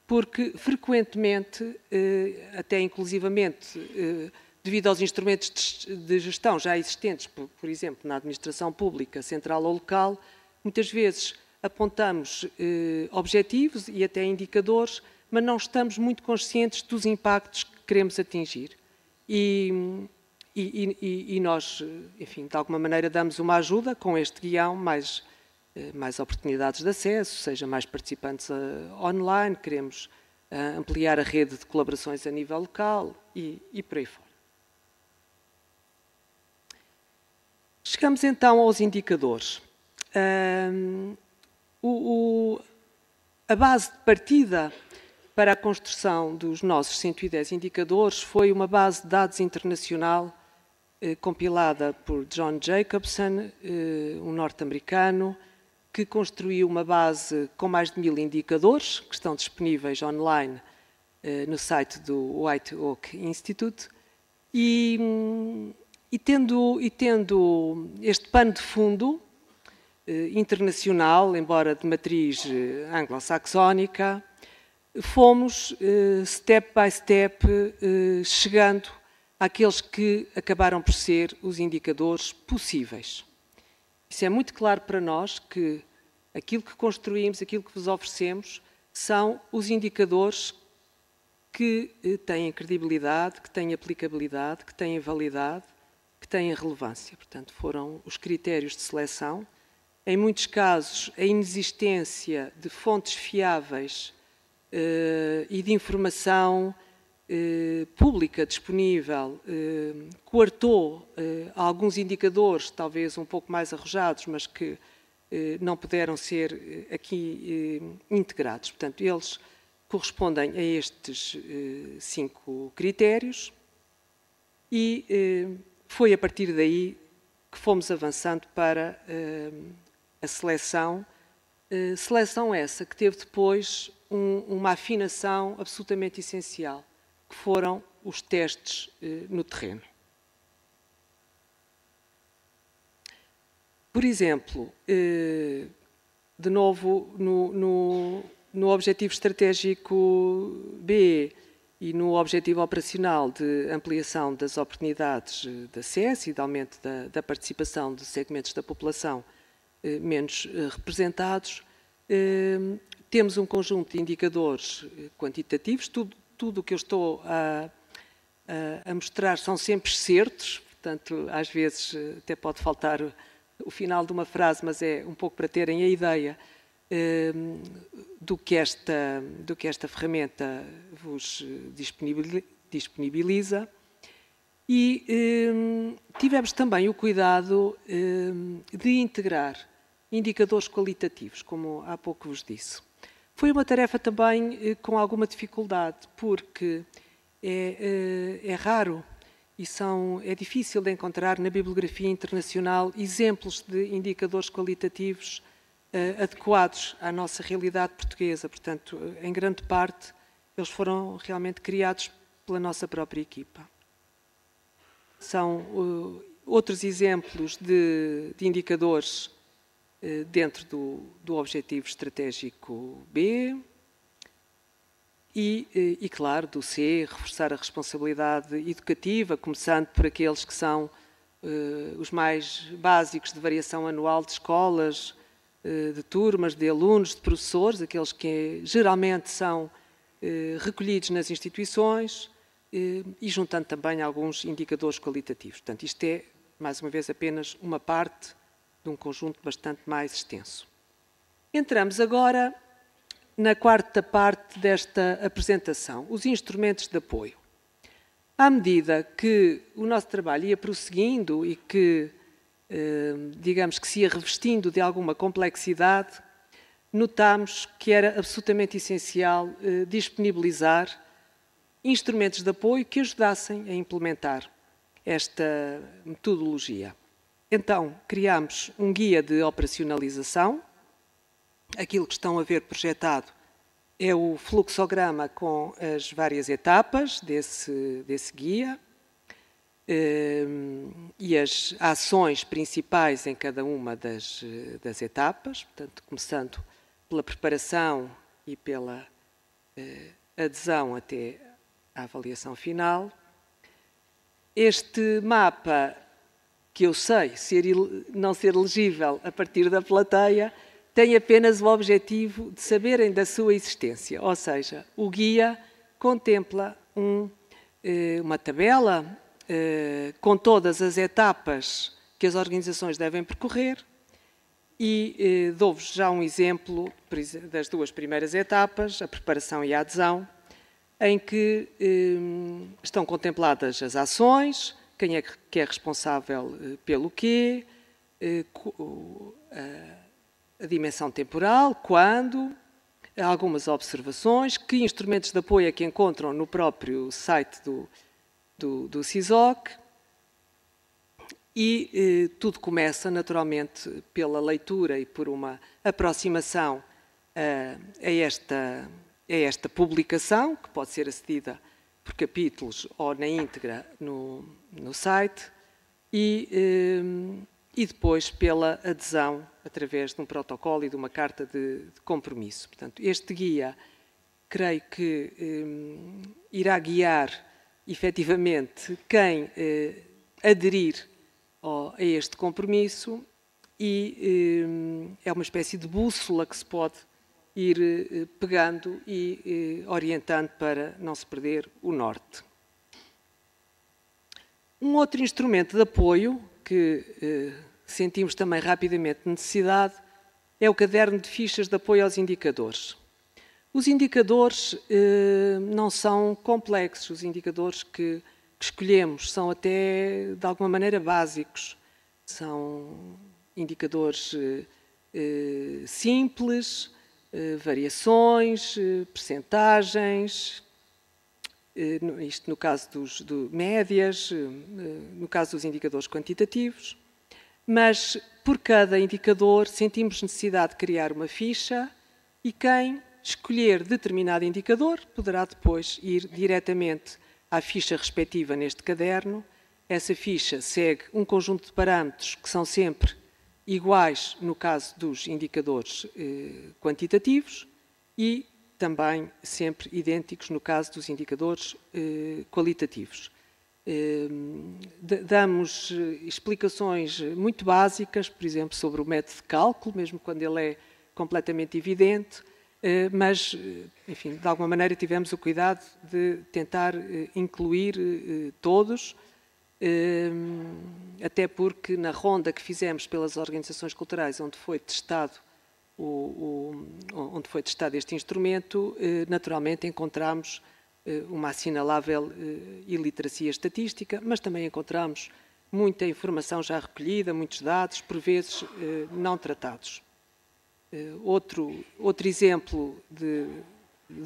porque frequentemente, até inclusivamente, devido aos instrumentos de gestão já existentes, por exemplo, na administração pública, central ou local, muitas vezes apontamos objetivos e até indicadores, mas não estamos muito conscientes dos impactos que queremos atingir. E nós, enfim, de alguma maneira damos uma ajuda com este guião, mais oportunidades de acesso, seja mais participantes online, queremos ampliar a rede de colaborações a nível local e por aí fora. Chegamos então aos indicadores. A base de partida para a construção dos nossos 110 indicadores foi uma base de dados internacional compilada por John Jacobson, um norte-americano, que construiu uma base com mais de 1000 indicadores, que estão disponíveis online no site do White Oak Institute, e tendo este pano de fundo internacional, embora de matriz anglo-saxónica, fomos, step by step, chegando àqueles que acabaram por ser os indicadores possíveis. Isso é muito claro para nós que aquilo que construímos, aquilo que vos oferecemos, são os indicadores que têm credibilidade, que têm aplicabilidade, que têm validade, que têm relevância. Portanto, foram os critérios de seleção. Em muitos casos, a inexistência de fontes fiáveis e de informação pública disponível coartou alguns indicadores, talvez um pouco mais arrojados, mas que não puderam ser aqui integrados. Portanto, eles correspondem a estes 5 critérios e foi a partir daí que fomos avançando para a seleção. Seleção essa que teve depois uma afinação absolutamente essencial, que foram os testes no terreno. Por exemplo, de novo, no Objetivo Estratégico B e no Objetivo Operacional de ampliação das oportunidades de acesso e de aumento da participação de segmentos da população menos representados, temos um conjunto de indicadores quantitativos. Tudo o que eu estou a mostrar são sempre certos, portanto, às vezes até pode faltar o final de uma frase, mas é um pouco para terem a ideia do que esta ferramenta vos disponibiliza. E tivemos também o cuidado de integrar indicadores qualitativos, como há pouco vos disse. Foi uma tarefa também com alguma dificuldade, porque é raro e é difícil de encontrar na bibliografia internacional exemplos de indicadores qualitativos adequados à nossa realidade portuguesa. Portanto, em grande parte, eles foram realmente criados pela nossa própria equipa. São outros exemplos de indicadores dentro do Objetivo Estratégico B e, claro, do C, reforçar a responsabilidade educativa, começando por aqueles que são os mais básicos de variação anual de escolas, de turmas, de alunos, de professores, aqueles que geralmente são recolhidos nas instituições e juntando também alguns indicadores qualitativos. Portanto, isto é, mais uma vez, apenas uma parte de um conjunto bastante mais extenso. Entramos agora na quarta parte desta apresentação, os instrumentos de apoio. À medida que o nosso trabalho ia prosseguindo e que, digamos que se ia revestindo de alguma complexidade, notámos que era absolutamente essencial disponibilizar instrumentos de apoio que ajudassem a implementar esta metodologia. Então, criámos um guia de operacionalização. Aquilo que estão a ver projetado é o fluxograma com as várias etapas desse guia e as ações principais em cada uma das etapas, portanto, começando pela preparação e pela adesão até à avaliação final. Este mapa, que eu sei não ser legível a partir da plateia, tem apenas o objetivo de saberem da sua existência, ou seja, o guia contempla uma tabela com todas as etapas que as organizações devem percorrer e dou-vos já um exemplo das duas primeiras etapas, a preparação e a adesão, em que estão contempladas as ações, quem é que é responsável pelo quê, a dimensão temporal, quando, algumas observações, que instrumentos de apoio é que encontram no próprio site do CISOC e tudo começa naturalmente pela leitura e por uma aproximação a esta publicação, que pode ser acedida por capítulos ou na íntegra no site, e depois pela adesão através de um protocolo e de uma carta de compromisso. Portanto, este guia, creio que irá guiar efetivamente quem aderir a este compromisso e é uma espécie de bússola que se pode ir pegando e orientando para não se perder o norte. Um outro instrumento de apoio que sentimos também rapidamente necessidade é o caderno de fichas de apoio aos indicadores. Os indicadores não são complexos, os indicadores que escolhemos são até, de alguma maneira, básicos. São indicadores simples, variações, percentagens, isto no caso médias, no caso dos indicadores quantitativos, mas por cada indicador sentimos necessidade de criar uma ficha e quem escolher determinado indicador poderá depois ir diretamente à ficha respectiva neste caderno. Essa ficha segue um conjunto de parâmetros que são sempre iguais no caso dos indicadores quantitativos e também sempre idênticos no caso dos indicadores qualitativos. Damos explicações muito básicas, por exemplo, sobre o método de cálculo, mesmo quando ele é completamente evidente, mas, enfim, de alguma maneira tivemos o cuidado de tentar incluir todos, até porque na ronda que fizemos pelas organizações culturais onde foi testado este instrumento, naturalmente encontramos uma assinalável iliteracia estatística, mas também encontramos muita informação já recolhida, muitos dados, por vezes não tratados. Outro exemplo de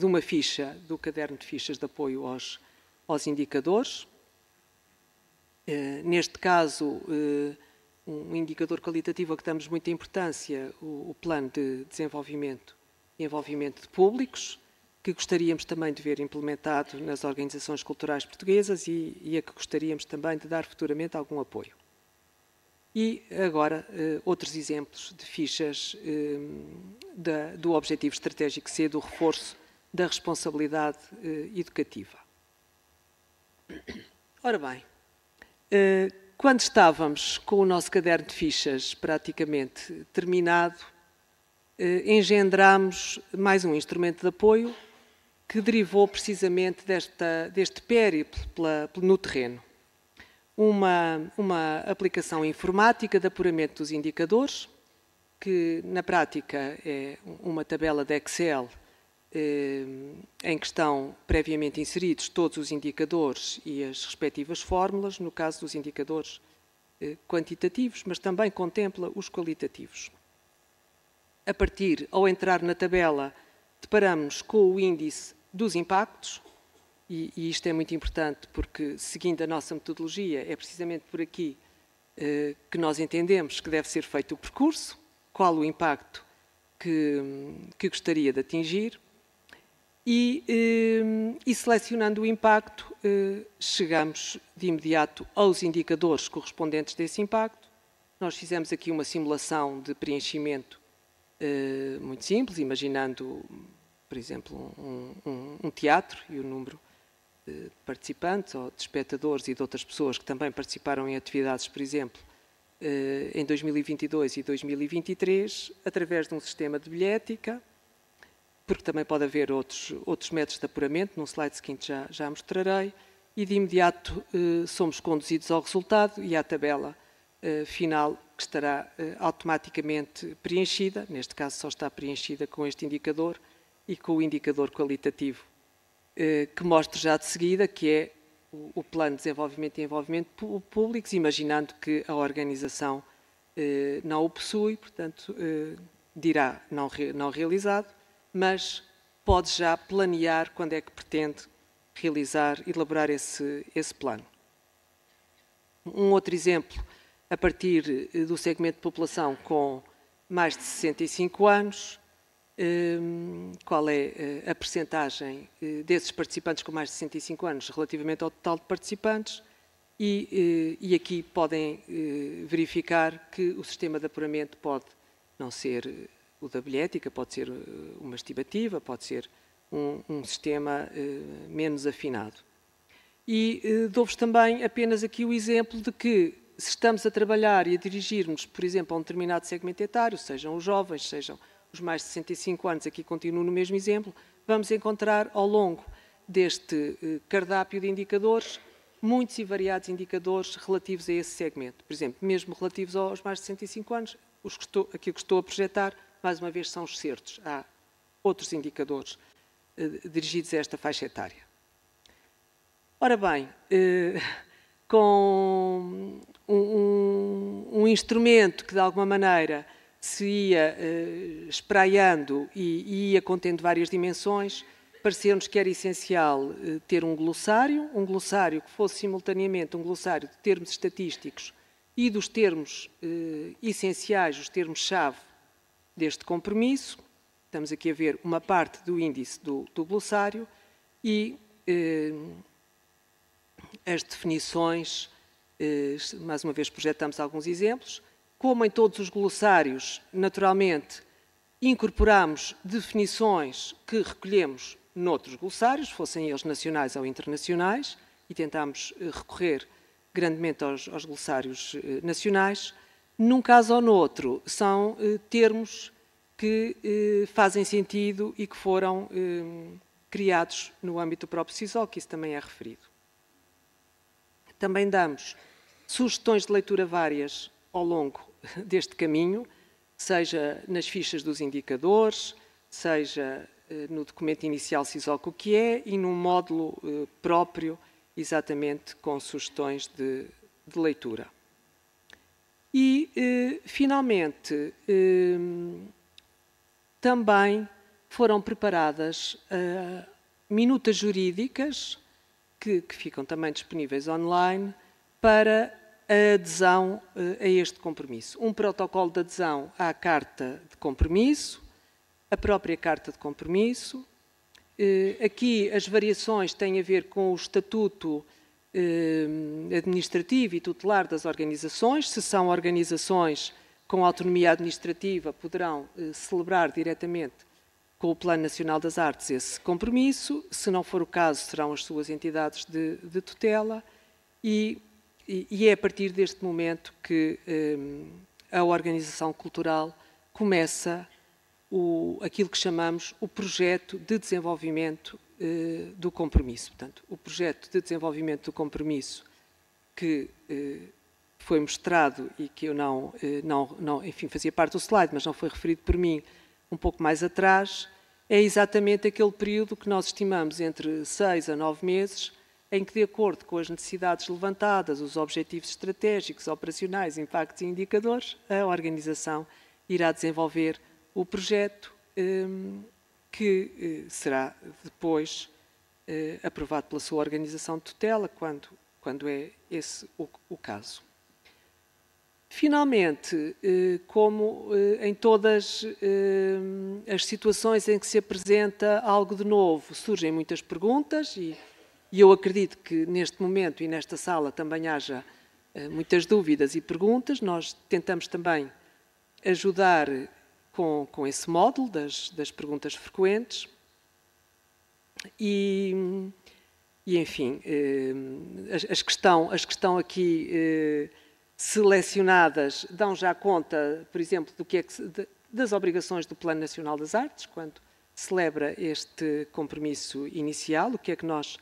uma ficha do caderno de fichas de apoio aos indicadores. Neste caso, um indicador qualitativo a que damos muita importância, o plano de desenvolvimento e envolvimento de públicos, que gostaríamos também de ver implementado nas organizações culturais portuguesas e a que gostaríamos também de dar futuramente algum apoio. E agora, outros exemplos de fichas do Objetivo Estratégico C, do reforço da responsabilidade educativa. Ora bem, quando estávamos com o nosso caderno de fichas praticamente terminado, engendrámos mais um instrumento de apoio que derivou precisamente deste périplo no terreno. Uma aplicação informática de apuramento dos indicadores, que na prática é uma tabela de Excel em que estão previamente inseridos todos os indicadores e as respectivas fórmulas, no caso dos indicadores quantitativos, mas também contempla os qualitativos. Ao entrar na tabela, deparamos com o índice dos impactos, e isto é muito importante porque, seguindo a nossa metodologia, é precisamente por aqui que nós entendemos que deve ser feito o percurso, qual o impacto que gostaria de atingir, e selecionando o impacto, chegamos de imediato aos indicadores correspondentes desse impacto. Nós fizemos aqui uma simulação de preenchimento muito simples, imaginando, por exemplo, um teatro e o número de participantes ou de espectadores e de outras pessoas que também participaram em atividades, por exemplo, em 2022 e 2023, através de um sistema de bilhética, porque também pode haver outros métodos de apuramento, num slide seguinte já mostrarei, e de imediato somos conduzidos ao resultado e à tabela final, que estará automaticamente preenchida, neste caso só está preenchida com este indicador e com o indicador qualitativo, que mostro já de seguida, que é o Plano de Desenvolvimento e Envolvimento Públicos, imaginando que a organização não o possui, portanto, dirá não realizado, mas pode já planear quando é que pretende realizar, elaborar esse plano. Um outro exemplo, a partir do segmento de população com mais de 65 anos, qual é a percentagem desses participantes com mais de 65 anos relativamente ao total de participantes, e aqui podem verificar que o sistema de apuramento pode não ser o da bilhética, pode ser uma estimativa, pode ser um sistema menos afinado. E dou-vos também apenas aqui o exemplo de que, se estamos a trabalhar e a dirigirmos, por exemplo, a um determinado segmento etário, sejam os jovens, sejam os mais de 65 anos, aqui continuo no mesmo exemplo, vamos encontrar ao longo deste cardápio de indicadores muitos e variados indicadores relativos a esse segmento. Por exemplo, mesmo relativos aos mais de 65 anos, aquilo que estou a projetar, mais uma vez, são os certos. Há outros indicadores dirigidos a esta faixa etária. Ora bem, com um instrumento que, de alguma maneira, se ia espraiando e ia contendo várias dimensões, pareceu-nos que era essencial ter um glossário que fosse simultaneamente um glossário de termos estatísticos e dos termos essenciais, os termos-chave deste compromisso. Estamos aqui a ver uma parte do índice do glossário e as definições, mais uma vez projetamos alguns exemplos. Como em todos os glossários, naturalmente, incorporamos definições que recolhemos noutros glossários, fossem eles nacionais ou internacionais, e tentámos recorrer grandemente aos glossários nacionais. Num caso ou noutro, são termos que fazem sentido e que foram criados no âmbito do próprio CISOL, que isso também é referido. Também damos sugestões de leitura várias ao longo deste caminho, seja nas fichas dos indicadores, seja no documento inicial CISOL o que é, e num módulo próprio, exatamente com sugestões de leitura. E, finalmente, também foram preparadas minutas jurídicas, que ficam também disponíveis online, para a adesão a este compromisso. Um protocolo de adesão à Carta de Compromisso, a própria Carta de Compromisso. Aqui as variações têm a ver com o estatuto administrativo e tutelar das organizações. Se são organizações com autonomia administrativa, poderão celebrar diretamente com o Plano Nacional das Artes esse compromisso. Se não for o caso, serão as suas entidades de tutela, e é a partir deste momento que a organização cultural começa aquilo que chamamos o projeto de desenvolvimento do compromisso. Portanto, o projeto de desenvolvimento do compromisso que foi mostrado e que eu enfim, fazia parte do slide, mas não foi referido por mim um pouco mais atrás, é exatamente aquele período que nós estimamos entre 6 a 9 meses, em que, de acordo com as necessidades levantadas, os objetivos estratégicos, operacionais, impactos e indicadores, a organização irá desenvolver o projeto que será depois aprovado pela sua organização de tutela, quando é esse o caso. Finalmente, como em todas as situações em que se apresenta algo de novo, surgem muitas perguntas, e eu acredito que neste momento e nesta sala também haja muitas dúvidas e perguntas. Nós tentamos também ajudar com esse módulo das perguntas frequentes e enfim, as que estão aqui selecionadas dão já conta, por exemplo, do que é das obrigações do Plano Nacional das Artes, quando celebra este compromisso inicial, o que é que nós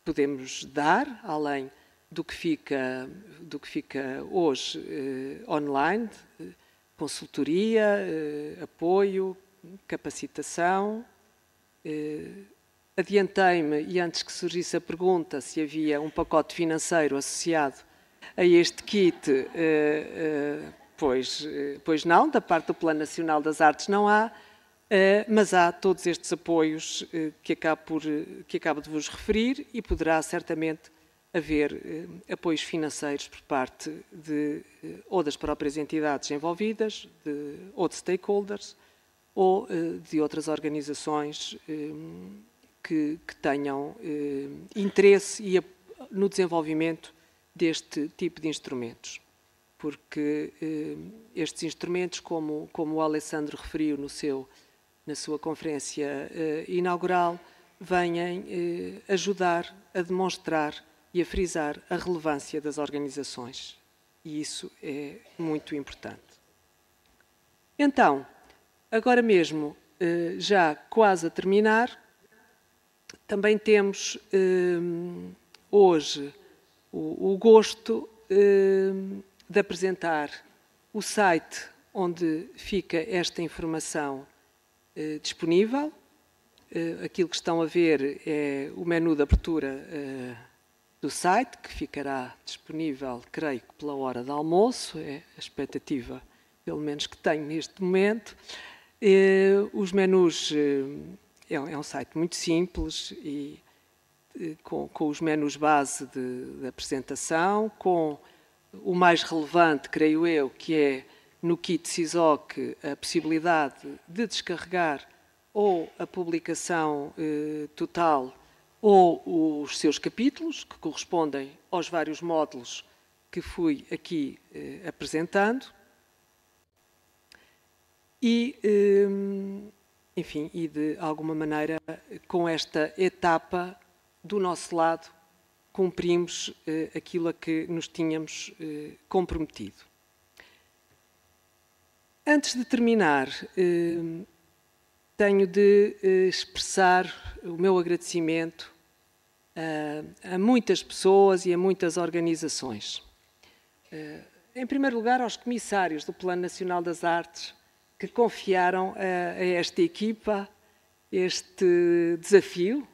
podemos dar, além do que fica hoje online, consultoria, apoio, capacitação. Adiantei-me, e antes que surgisse a pergunta se havia um pacote financeiro associado a este kit, pois não, da parte do Plano Nacional das Artes não há, mas há todos estes apoios que acabo de vos referir, e poderá certamente haver apoios financeiros por parte ou das próprias entidades envolvidas, ou de stakeholders, ou de outras organizações que tenham interesse no desenvolvimento deste tipo de instrumentos. Porque estes instrumentos, como o Alessandro referiu na sua conferência inaugural, vêm ajudar a demonstrar e a frisar a relevância das organizações. E isso é muito importante. Então, agora mesmo, já quase a terminar, também temos hoje o gosto de apresentar o site onde fica esta informação disponível. Aquilo que estão a ver é o menu de abertura do site, que ficará disponível, creio que pela hora de almoço, é a expectativa, pelo menos, que tenho neste momento. Os menus, é um site muito simples, e com os menus base de apresentação, com o mais relevante, creio eu, que é no kit SISOC a possibilidade de descarregar ou a publicação total ou os seus capítulos, que correspondem aos vários módulos que fui aqui apresentando. E, enfim, e de alguma maneira, com esta etapa, do nosso lado, cumprimos aquilo a que nos tínhamos comprometido. Antes de terminar, tenho de expressar o meu agradecimento a muitas pessoas e a muitas organizações. Em primeiro lugar, aos comissários do Plano Nacional das Artes, que confiaram a esta equipa este desafio,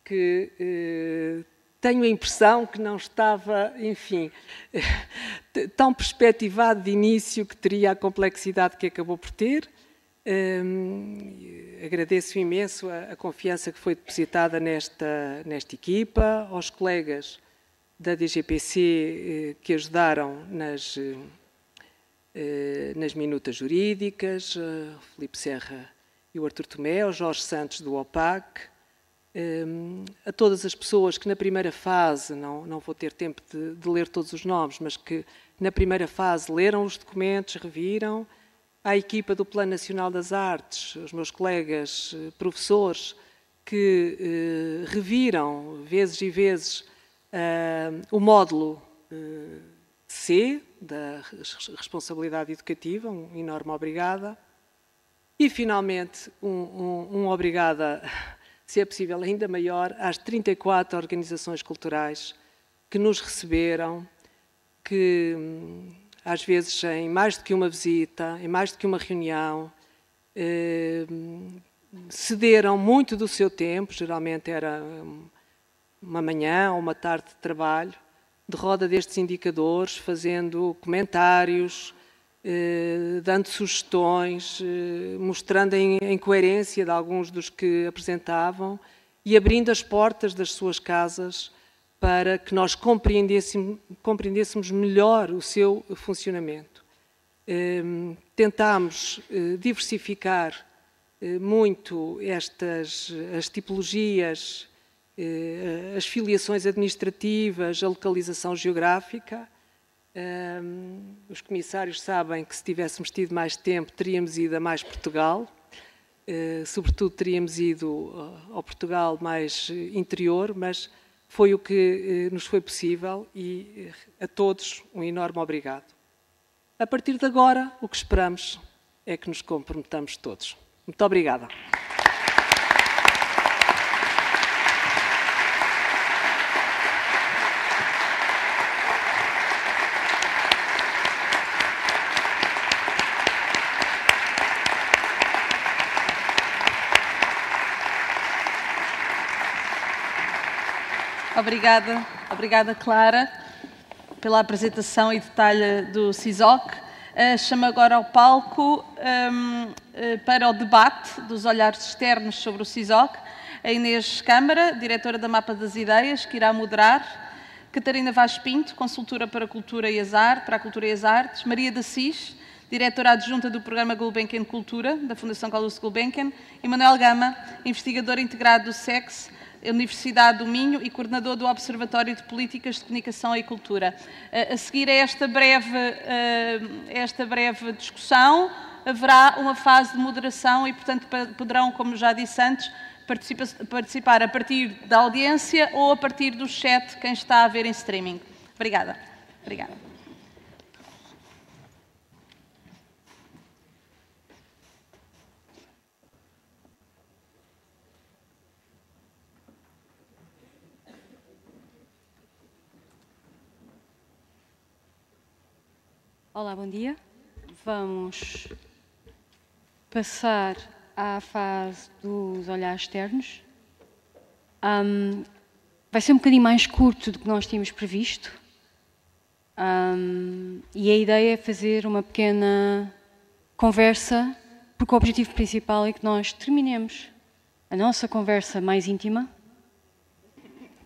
que tenho a impressão que não estava, enfim, tão perspectivado de início, que teria a complexidade que acabou por ter. Agradeço imenso a confiança que foi depositada nesta equipa, aos colegas da DGPC que ajudaram nas minutas jurídicas, o Filipe Serra e o Artur Tomé, ao Jorge Santos do OPAC, a todas as pessoas que na primeira fase, não vou ter tempo de ler todos os nomes, mas que na primeira fase leram os documentos, reviram, à equipa do Plano Nacional das Artes, os meus colegas professores que reviram vezes e vezes o módulo C da responsabilidade educativa, um enorme obrigada. E, finalmente, um obrigada, se é possível, ainda maior, às 34 organizações culturais que nos receberam, que às vezes em mais do que uma visita, em mais do que uma reunião, cederam muito do seu tempo, geralmente era uma manhã ou uma tarde de trabalho, de roda destes indicadores, fazendo comentários, dando sugestões, mostrando a incoerência de alguns dos que apresentavam e abrindo as portas das suas casas para que nós compreendêssemos melhor o seu funcionamento. Tentámos diversificar muito as tipologias, as filiações administrativas, a localização geográfica. Os comissários sabem que se tivéssemos tido mais tempo teríamos ido a mais Portugal, sobretudo teríamos ido ao Portugal mais interior, mas foi o que nos foi possível e a todos um enorme obrigado. A partir de agora, o que esperamos é que nos comprometamos todos. Muito obrigada. Obrigada, Clara, pela apresentação e detalhe do CISOC. Chamo agora ao palco para o debate dos olhares externos sobre o CISOC a Inês Câmara, diretora da Mapa das Ideias, que irá moderar, Catarina Vaz Pinto, consultora para a Cultura e as Artes, Maria de Assis, diretora adjunta do Programa Gulbenkian Cultura, da Fundação Calouste Gulbenkian, e Manuel Gama, investigador integrado do SEX, Universidade do Minho e coordenador do Observatório de Políticas de Comunicação e Cultura. A seguir a esta breve discussão, haverá uma fase de moderação e, portanto, poderão, como já disse antes, participar a partir da audiência ou a partir do chat, quem está a ver em streaming. Obrigada. Olá, bom dia. Vamos passar à fase dos olhares externos. Vai ser um bocadinho mais curto do que nós tínhamos previsto. E a ideia é fazer uma pequena conversa, porque o objetivo principal é que nós terminemos a nossa conversa mais íntima,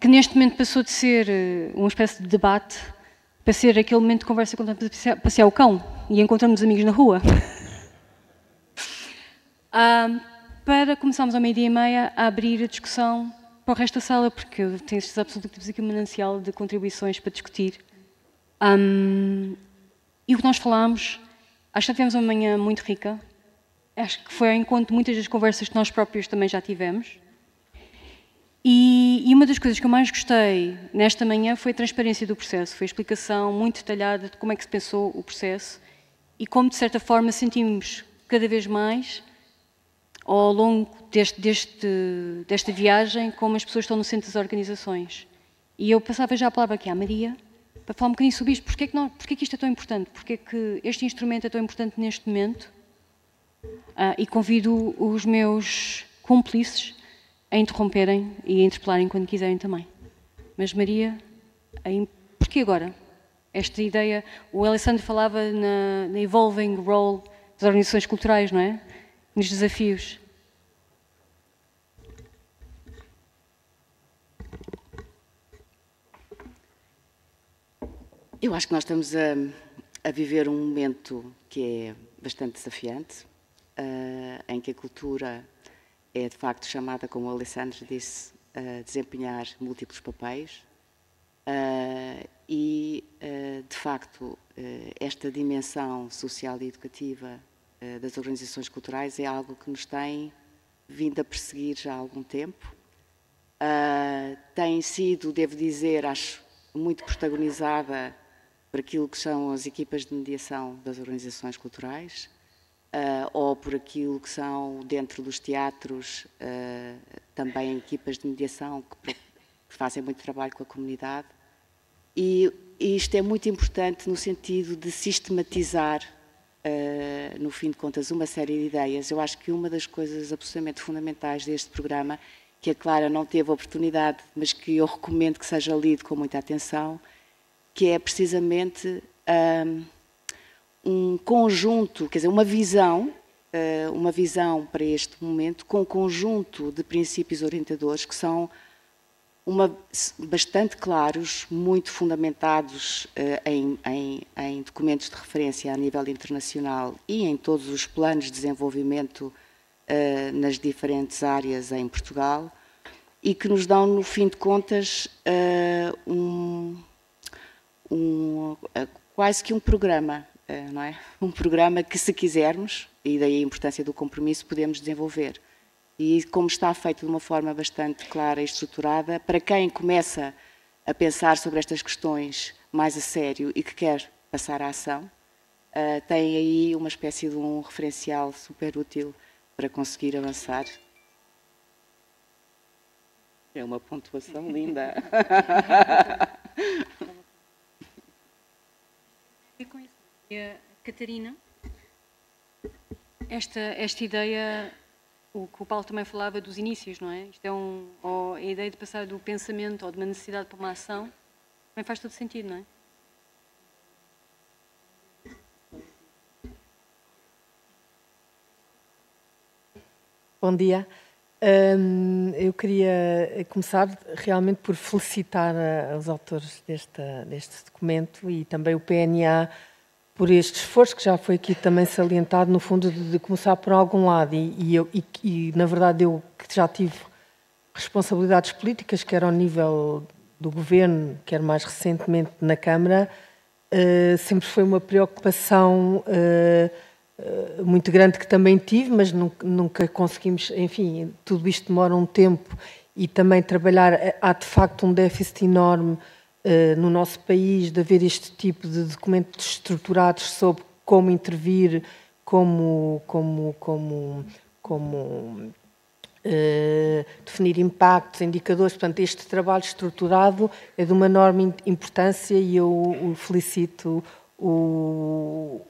que neste momento passou de ser uma espécie de debate para ser aquele momento de conversa quando estamos a passear o cão e encontramos amigos na rua. Para começarmos ao 12h30 a abrir a discussão para o resto da sala, porque eu tenho certeza absoluta que temos aqui um manancial de contribuições para discutir. E o que nós falámos, acho que já tivemos uma manhã muito rica, acho que foi ao encontro de muitas das conversas que nós próprios também já tivemos. E uma das coisas que eu mais gostei nesta manhã foi a transparência do processo, foi a explicação muito detalhada de como é que se pensou o processo e como, de certa forma, sentimos cada vez mais, ao longo desta viagem, como as pessoas estão no centro das organizações. E eu passava já a palavra aqui à Maria, para falar um bocadinho sobre isto. Porquê que isto é tão importante? Porquê que este instrumento é tão importante neste momento? E convido os meus cúmplices a interromperem e a interpelarem quando quiserem também. Mas, Maria, porquê agora? Esta ideia, o Alessandro falava na evolving role das organizações culturais, não é? Nos desafios. Eu acho que nós estamos a viver um momento que é bastante desafiante, em que a cultura é, de facto, chamada, como o Alessandro disse, a desempenhar múltiplos papéis e, de facto, esta dimensão social e educativa das organizações culturais é algo que nos tem vindo a perseguir já há algum tempo. Tem sido, devo dizer, acho, muito protagonizada por aquilo que são as equipas de mediação das organizações culturais, ou por aquilo que são, dentro dos teatros, também equipas de mediação que fazem muito trabalho com a comunidade. E isto é muito importante no sentido de sistematizar, no fim de contas, uma série de ideias. Eu acho que uma das coisas absolutamente fundamentais deste programa, que a Clara não teve oportunidade, mas que eu recomendo que seja lido com muita atenção, que é precisamente um conjunto, quer dizer, uma visão para este momento com um conjunto de princípios orientadores que são bastante claros, muito fundamentados em documentos de referência a nível internacional e em todos os planos de desenvolvimento nas diferentes áreas em Portugal e que nos dão, no fim de contas, quase que um programa, não é? Um programa que, se quisermos, e daí a importância do compromisso, podemos desenvolver. E como está feito de uma forma bastante clara e estruturada, para quem começa a pensar sobre estas questões mais a sério e que quer passar à ação, tem aí uma espécie de um referencial super útil para conseguir avançar. É uma pontuação linda. Catarina, esta ideia, o que o Paulo também falava dos inícios, não é? Isto é a ideia de passar do pensamento ou de uma necessidade para uma ação, também faz todo sentido, não é? Bom dia. Eu queria começar realmente por felicitar os autores deste documento e também o PNA por este esforço que já foi aqui também salientado, no fundo, de começar por algum lado. E na verdade, eu que já tive responsabilidades políticas, quer ao nível do governo, quer mais recentemente na Câmara, sempre foi uma preocupação muito grande que também tive, mas nunca conseguimos, enfim, tudo isto demora um tempo e também trabalhar, há de facto um déficit enorme no nosso país de haver este tipo de documentos estruturados sobre como intervir, como definir impactos, indicadores. Portanto, este trabalho estruturado é de uma enorme importância e eu o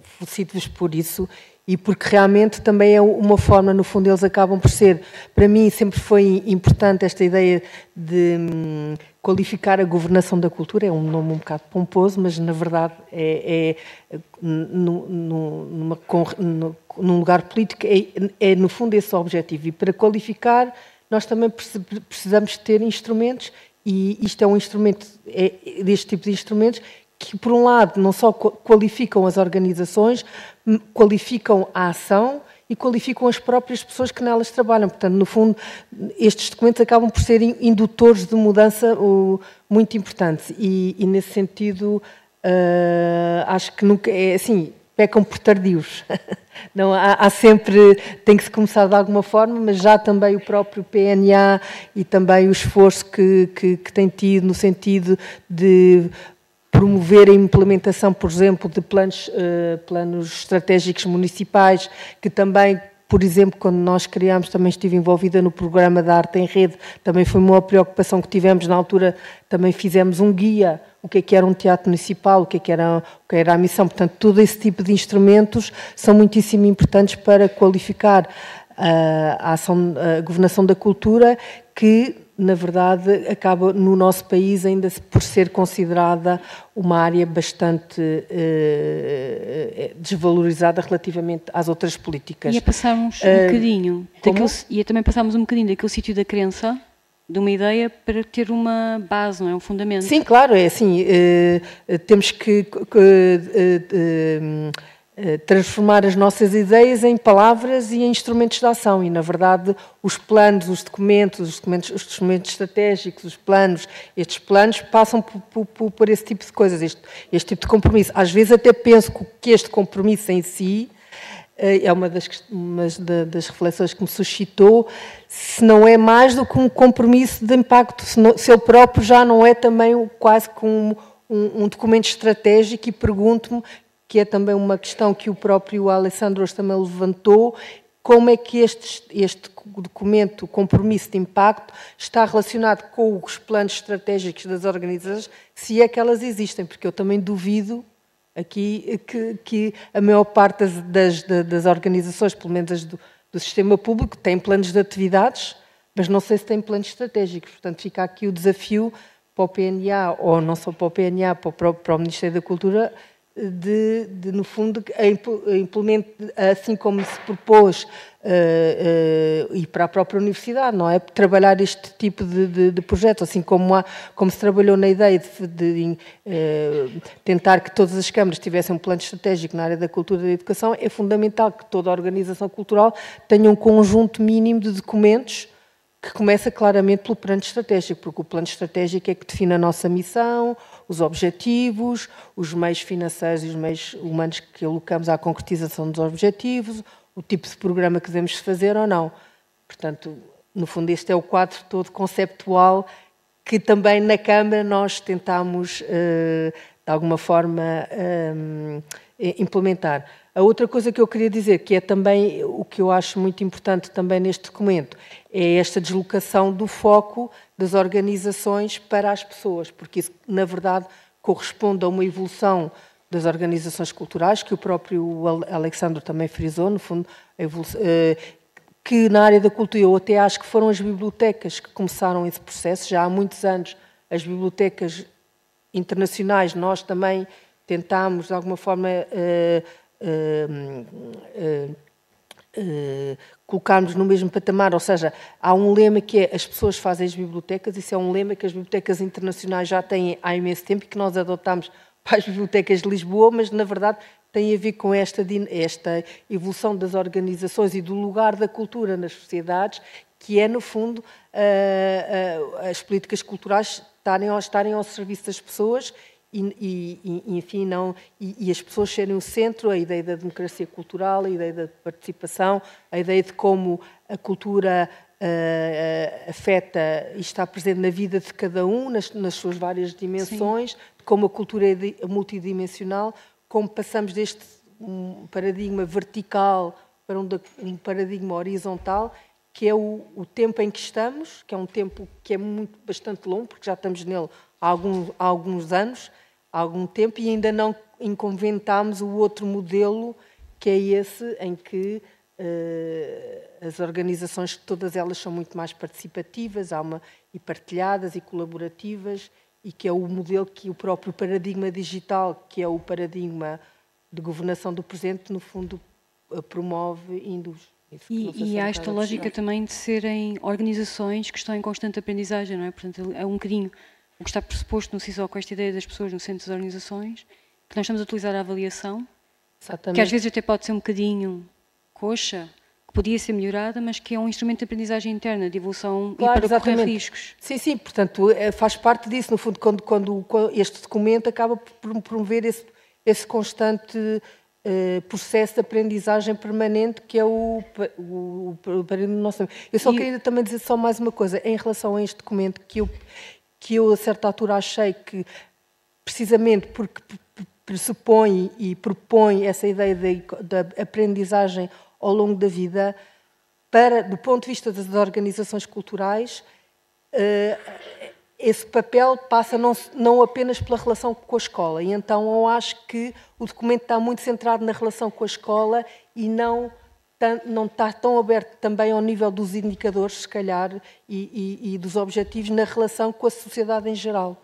felicito-vos por isso e porque realmente também é uma forma, no fundo, eles acabam por ser, para mim sempre foi importante esta ideia de qualificar a governação da cultura, é um nome um bocado pomposo, mas na verdade num lugar político é no fundo esse o objetivo, e para qualificar nós também precisamos ter instrumentos, e isto é um instrumento, deste tipo de instrumentos, que, por um lado, não só qualificam as organizações, qualificam a ação e qualificam as próprias pessoas que nelas trabalham. Portanto, no fundo, estes documentos acabam por ser indutores de mudança muito importantes. E nesse sentido, acho que nunca é assim, pecam por tardios. Não, há sempre, tem que se começar de alguma forma, mas já também o próprio PNA e também o esforço que tem tido no sentido de promover a implementação, por exemplo, de planos estratégicos municipais, que também, por exemplo, quando nós criámos, também estive envolvida no programa da Arte em Rede, também foi uma preocupação que tivemos na altura, também fizemos um guia, o que era um teatro municipal, o que era a missão. Portanto, todo esse tipo de instrumentos são muitíssimo importantes para qualificar a governação da cultura, que, na verdade, acaba no nosso país ainda por ser considerada uma área bastante desvalorizada relativamente às outras políticas. Ia passarmos um bocadinho, ia também passarmos um bocadinho daquele sítio da crença, de uma ideia, para ter uma base, não é? Um fundamento. Sim, claro, é assim, temos que transformar as nossas ideias em palavras e em instrumentos de ação, e na verdade os planos, os documentos estratégicos, estes planos passam por esse tipo de coisas, este tipo de compromisso. Às vezes até penso que este compromisso em si é uma das reflexões que me suscitou, se não é mais do que um compromisso de impacto, se ele próprio já não é também quase como um documento estratégico, e pergunto-me, que é também uma questão que o próprio Alessandro também levantou, como é que este documento, o compromisso de impacto, está relacionado com os planos estratégicos das organizações, se é que elas existem, porque eu também duvido aqui que a maior parte das organizações, pelo menos do sistema público, tem planos de atividades, mas não sei se tem planos estratégicos. Portanto, fica aqui o desafio para o PNA, ou não só para o PNA, para o Ministério da Cultura, no fundo, assim como se propôs, e para a própria universidade, não é? Trabalhar este tipo de projeto, assim como se trabalhou na ideia de tentar que todas as câmaras tivessem um plano estratégico na área da cultura e da educação. É fundamental que toda a organização cultural tenha um conjunto mínimo de documentos que começa claramente pelo plano estratégico, porque o plano estratégico é que define a nossa missão, os objetivos, os meios financeiros e os meios humanos que alocamos à concretização dos objetivos, o tipo de programa que devemos fazer ou não. Portanto, no fundo, este é o quadro todo conceptual que também na Câmara nós tentámos, de alguma forma, implementar. A outra coisa que eu queria dizer, que é também o que eu acho muito importante também neste documento, é esta deslocação do foco das organizações para as pessoas, porque isso, na verdade, corresponde a uma evolução das organizações culturais, que o próprio Alexandre também frisou, no fundo, que na área da cultura, eu até acho que foram as bibliotecas que começaram esse processo, já há muitos anos, as bibliotecas internacionais, nós também tentámos, de alguma forma, colocarmos no mesmo patamar, ou seja, há um lema que é as pessoas fazem as bibliotecas, isso é um lema que as bibliotecas internacionais já têm há imenso tempo e que nós adotámos para as bibliotecas de Lisboa, mas na verdade tem a ver com esta evolução das organizações e do lugar da cultura nas sociedades, que é, no fundo, as políticas culturais estarem ao serviço das pessoas enfim, e as pessoas serem o centro, a ideia da democracia cultural, a ideia da participação, a ideia de como a cultura afeta e está presente na vida de cada um, nas suas várias dimensões, de como a cultura é multidimensional, como passamos deste paradigma vertical para um paradigma horizontal, que é o tempo em que estamos, que é um tempo que é bastante longo, porque já estamos nele há alguns anos, há algum tempo, e ainda não inventámos o outro modelo, que é esse em que as organizações, todas elas são muito mais participativas, e partilhadas e colaborativas, e que é o modelo que o próprio paradigma digital, que é o paradigma de governação do presente, no fundo, promove e induz. E há esta lógica também de serem organizações que estão em constante aprendizagem, não é? Portanto, é um bocadinho o que está pressuposto no CISO com esta ideia das pessoas no centro das organizações, que nós estamos a utilizar a avaliação, que às vezes até pode ser um bocadinho coxa, que podia ser melhorada, mas que é um instrumento de aprendizagem interna, de evolução, claro, e para correr riscos. Sim, portanto, faz parte disso, no fundo, quando este documento acaba por promover esse constante processo de aprendizagem permanente, que é o paradigma do nosso tempo. Eu só queria também dizer só mais uma coisa, em relação a este documento, que eu a certa altura achei que, precisamente porque pressupõe e propõe essa ideia da aprendizagem ao longo da vida, do ponto de vista das organizações culturais, esse papel passa não apenas pela relação com a escola. E então eu acho que o documento está muito centrado na relação com a escola e não está tão aberto também ao nível dos indicadores, se calhar, e dos objetivos na relação com a sociedade em geral.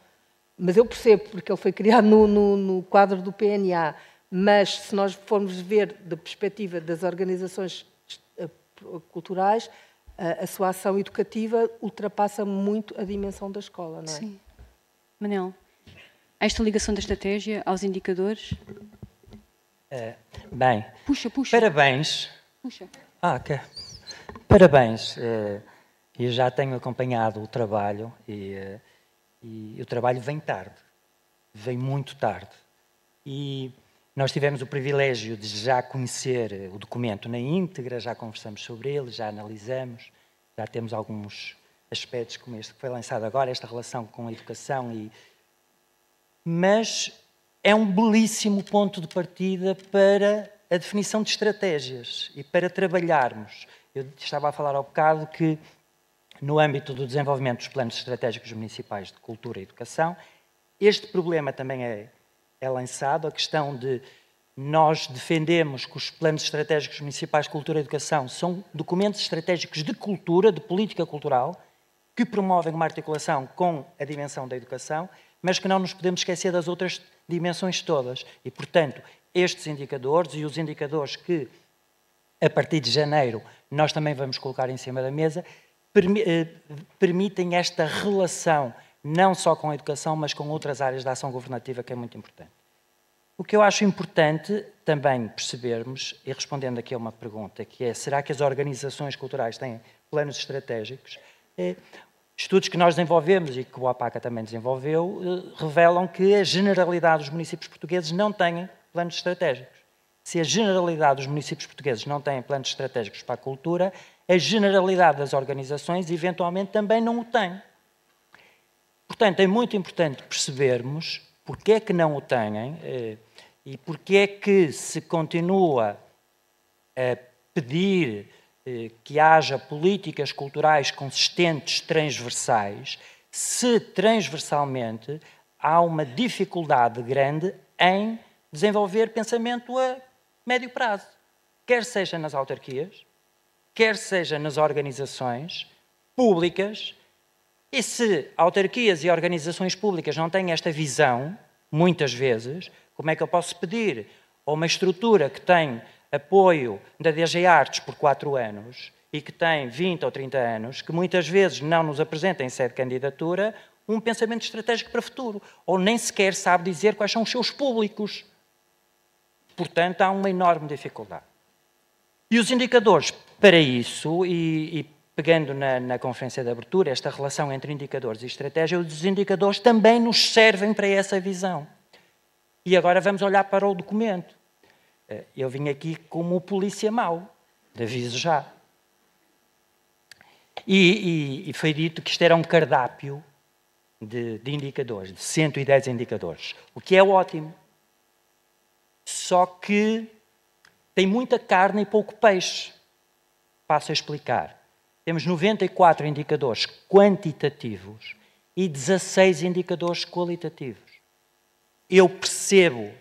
Mas eu percebo, porque ele foi criado no quadro do PNA, mas se nós formos ver da perspectiva das organizações culturais, a sua ação educativa ultrapassa muito a dimensão da escola, não é? Sim. Manel, há esta ligação da estratégia aos indicadores? Bem, puxa. Parabéns. Puxa. Ok. Parabéns. Eu já tenho acompanhado o trabalho e o trabalho vem tarde. Vem muito tarde. E nós tivemos o privilégio de já conhecer o documento na íntegra, já conversamos sobre ele, já analisamos, já temos alguns aspectos como este que foi lançado agora, esta relação com a educação. Mas é um belíssimo ponto de partida para a definição de estratégias e para trabalharmos. Eu estava a falar há bocado que, no âmbito do desenvolvimento dos planos estratégicos municipais de cultura e educação, este problema também é lançado, a questão de nós defendemos que os planos estratégicos municipais de cultura e educação são documentos estratégicos de cultura, de política cultural, que promovem uma articulação com a dimensão da educação, mas que não nos podemos esquecer das outras dimensões todas. E, portanto, estes indicadores e os indicadores que, a partir de janeiro, nós também vamos colocar em cima da mesa, permitem esta relação não só com a educação, mas com outras áreas da ação governativa, que é muito importante. O que eu acho importante também percebermos, e respondendo aqui a uma pergunta, que é, será que as organizações culturais têm planos estratégicos? Estudos que nós desenvolvemos e que o APACA também desenvolveu, revelam que a generalidade dos municípios portugueses não têm planos estratégicos. Se a generalidade dos municípios portugueses não têm planos estratégicos para a cultura, a generalidade das organizações eventualmente também não o tem. Portanto, é muito importante percebermos porque é que não o têm e porque é que se continua a pedir que haja políticas culturais consistentes, transversais, se transversalmente há uma dificuldade grande em desenvolver pensamento a médio prazo, quer seja nas autarquias, quer seja nas organizações públicas. E se autarquias e organizações públicas não têm esta visão, muitas vezes, como é que eu posso pedir a uma estrutura que tem apoio da DG Artes por 4 anos e que tem 20 ou 30 anos, que muitas vezes não nos apresenta em sede de candidatura um pensamento estratégico para o futuro, ou nem sequer sabe dizer quais são os seus públicos. Portanto, há uma enorme dificuldade. E os indicadores para isso, e pegando na conferência de abertura, esta relação entre indicadores e estratégia, os indicadores também nos servem para essa visão. E agora vamos olhar para o documento. Eu vim aqui como o polícia mau, aviso já. E foi dito que isto era um cardápio de indicadores, de 110 indicadores, o que é ótimo. Só que tem muita carne e pouco peixe. Passo a explicar. Temos 94 indicadores quantitativos e 16 indicadores qualitativos. Eu percebo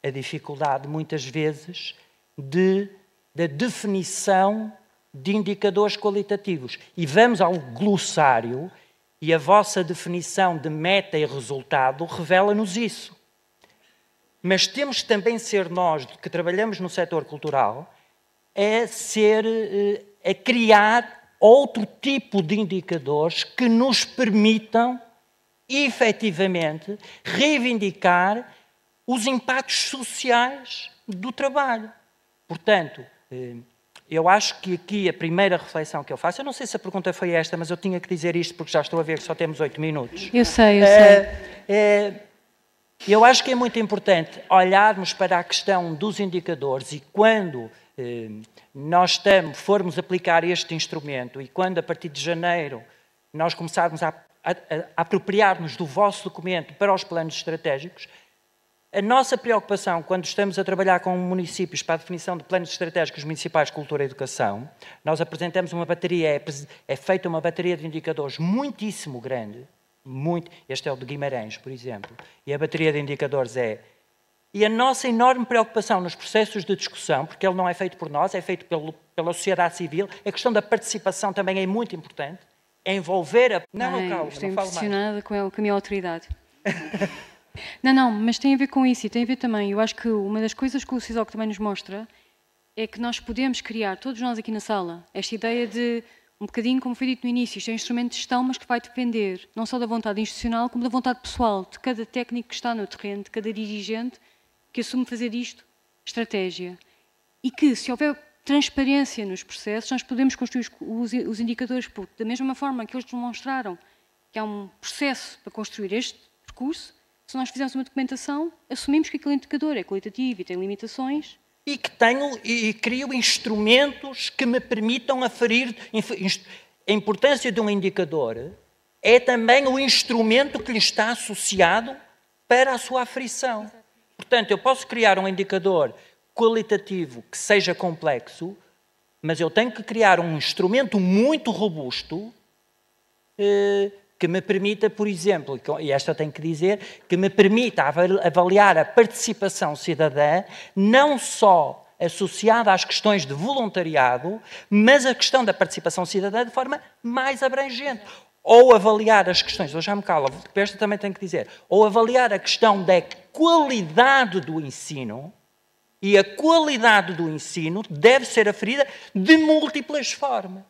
a dificuldade, muitas vezes, da definição de indicadores qualitativos. E vamos ao glossário e a vossa definição de meta e resultado revela-nos isso. Mas temos também ser nós, que trabalhamos no setor cultural, a criar outro tipo de indicadores que nos permitam, efetivamente, reivindicar os impactos sociais do trabalho. Portanto, eu acho que aqui a primeira reflexão que eu faço, eu não sei se a pergunta foi esta, mas eu tinha que dizer isto porque já estou a ver que só temos 8 minutos. Eu sei. Eu acho que é muito importante olharmos para a questão dos indicadores e quando nós formos aplicar este instrumento e quando a partir de janeiro nós começarmos a apropriar-nos do vosso documento para os planos estratégicos, a nossa preocupação quando estamos a trabalhar com municípios para a definição de planos estratégicos municipais de cultura e educação, nós apresentamos uma bateria, é feita uma bateria de indicadores muitíssimo grande, este é o de Guimarães, por exemplo, e a bateria de indicadores E a nossa enorme preocupação nos processos de discussão, porque ele não é feito por nós, é feito pela sociedade civil, a questão da participação também é muito importante, é envolver a... Estou impressionada com a minha autoridade. Não, mas tem a ver com isso e tem a ver também, eu acho que uma das coisas que o CISOC também nos mostra é que nós podemos criar, todos nós aqui na sala, esta ideia de, um bocadinho como foi dito no início, isto é um instrumento de gestão, mas que vai depender não só da vontade institucional, como da vontade pessoal, de cada técnico que está no terreno, de cada dirigente que assume fazer disto estratégia. E que, se houver transparência nos processos, nós podemos construir os indicadores, porque da mesma forma que eles demonstraram que há um processo para construir este percurso, se nós fizermos uma documentação, assumimos que aquele indicador é qualitativo e tem limitações. E que crio instrumentos que me permitam aferir. A importância de um indicador é também o instrumento que lhe está associado para a sua aferição. Portanto, eu posso criar um indicador qualitativo que seja complexo, mas eu tenho que criar um instrumento muito robusto que me permita, por exemplo, e esta eu tenho que dizer, que me permita avaliar a participação cidadã, não só associada às questões de voluntariado, mas a questão da participação cidadã de forma mais abrangente. Ou avaliar as questões, eu já me calo, esta também tenho que dizer, ou avaliar a questão da qualidade do ensino, e a qualidade do ensino deve ser aferida de múltiplas formas.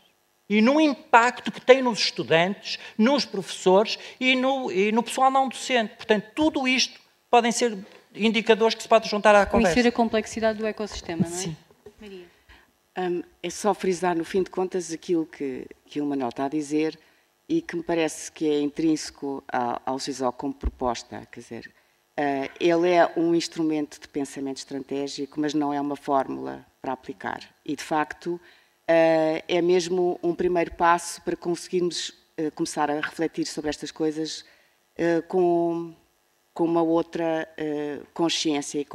E no impacto que tem nos estudantes, nos professores e no pessoal não docente. Portanto, tudo isto podem ser indicadores que se podem juntar à conversa. Conhecer a complexidade do ecossistema, não é? Sim. Maria. É só frisar, no fim de contas, aquilo que o Manuel está a dizer e que me parece que é intrínseco ao CISOC como proposta. Quer dizer, ele é um instrumento de pensamento estratégico, mas não é uma fórmula para aplicar. E, de facto, é mesmo um primeiro passo para conseguirmos começar a refletir sobre estas coisas com uma outra consciência e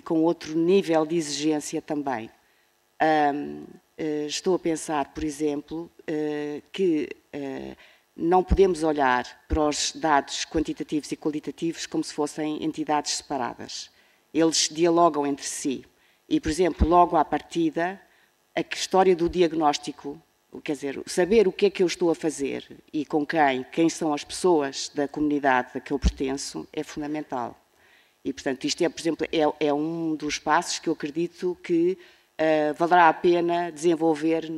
com outro nível de exigência também. Estou a pensar, por exemplo, que não podemos olhar para os dados quantitativos e qualitativos como se fossem entidades separadas. Eles dialogam entre si. E, por exemplo, logo à partida, a história do diagnóstico, quer dizer, saber o que é que eu estou a fazer e com quem são as pessoas da comunidade a que eu pertenço, é fundamental. E, portanto, isto é, por exemplo, é um dos passos que eu acredito que valerá a pena desenvolver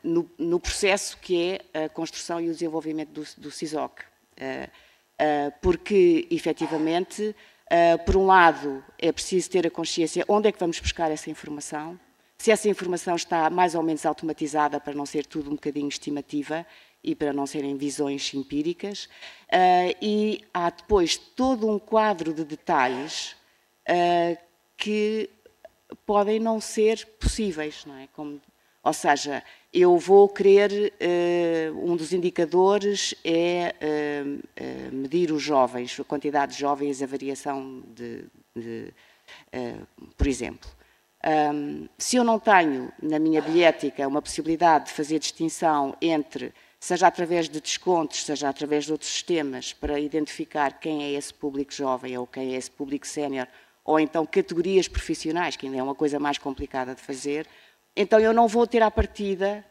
no processo que é a construção e o desenvolvimento do CISOC. Porque, efetivamente, por um lado, é preciso ter a consciência onde é que vamos buscar essa informação, se essa informação está mais ou menos automatizada para não ser tudo um bocadinho estimativa e para não serem visões empíricas, e há depois todo um quadro de detalhes que podem não ser possíveis, não é? Ou seja, eu vou querer, um dos indicadores é medir os jovens, a quantidade de jovens, a variação por exemplo. Se eu não tenho na minha bilhética uma possibilidade de fazer distinção entre, seja através de descontos, seja através de outros sistemas, para identificar quem é esse público jovem ou quem é esse público sénior, ou então categorias profissionais, que ainda é uma coisa mais complicada de fazer, então eu não vou ter à partida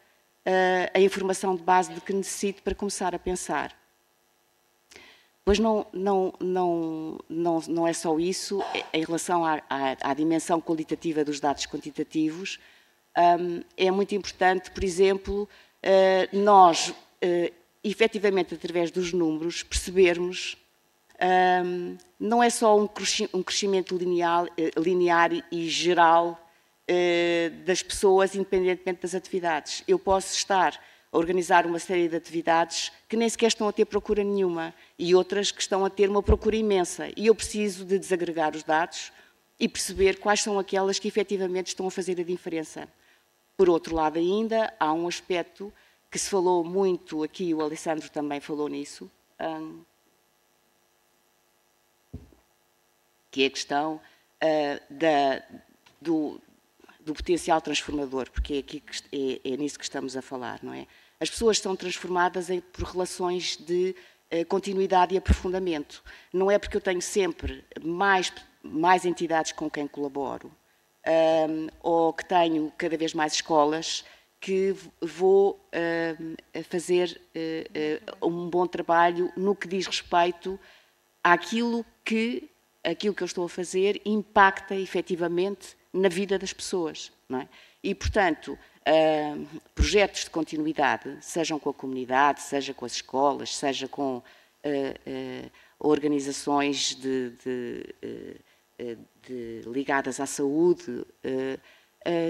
a informação de base de que necessito para começar a pensar. Pois não é só isso, em relação à dimensão qualitativa dos dados quantitativos, é muito importante, por exemplo, nós, efetivamente, através dos números, percebermos, não é só um crescimento linear e geral das pessoas, independentemente das atividades. Eu posso estar a organizar uma série de atividades que nem sequer estão a ter procura nenhuma e outras que estão a ter uma procura imensa. E eu preciso de desagregar os dados e perceber quais são aquelas que efetivamente estão a fazer a diferença. Por outro lado ainda, há um aspecto que se falou muito aqui, o Alessandro também falou nisso, que é a questão do potencial transformador, porque é nisso que estamos a falar, não é? As pessoas são transformadas por relações de continuidade e aprofundamento. Não é porque eu tenho sempre mais entidades com quem colaboro, ou que tenho cada vez mais escolas, que vou fazer um bom trabalho no que diz respeito àquilo que eu estou a fazer impacta efetivamente na vida das pessoas, não é? E, portanto, projetos de continuidade, sejam com a comunidade, seja com as escolas, seja com organizações ligadas à saúde,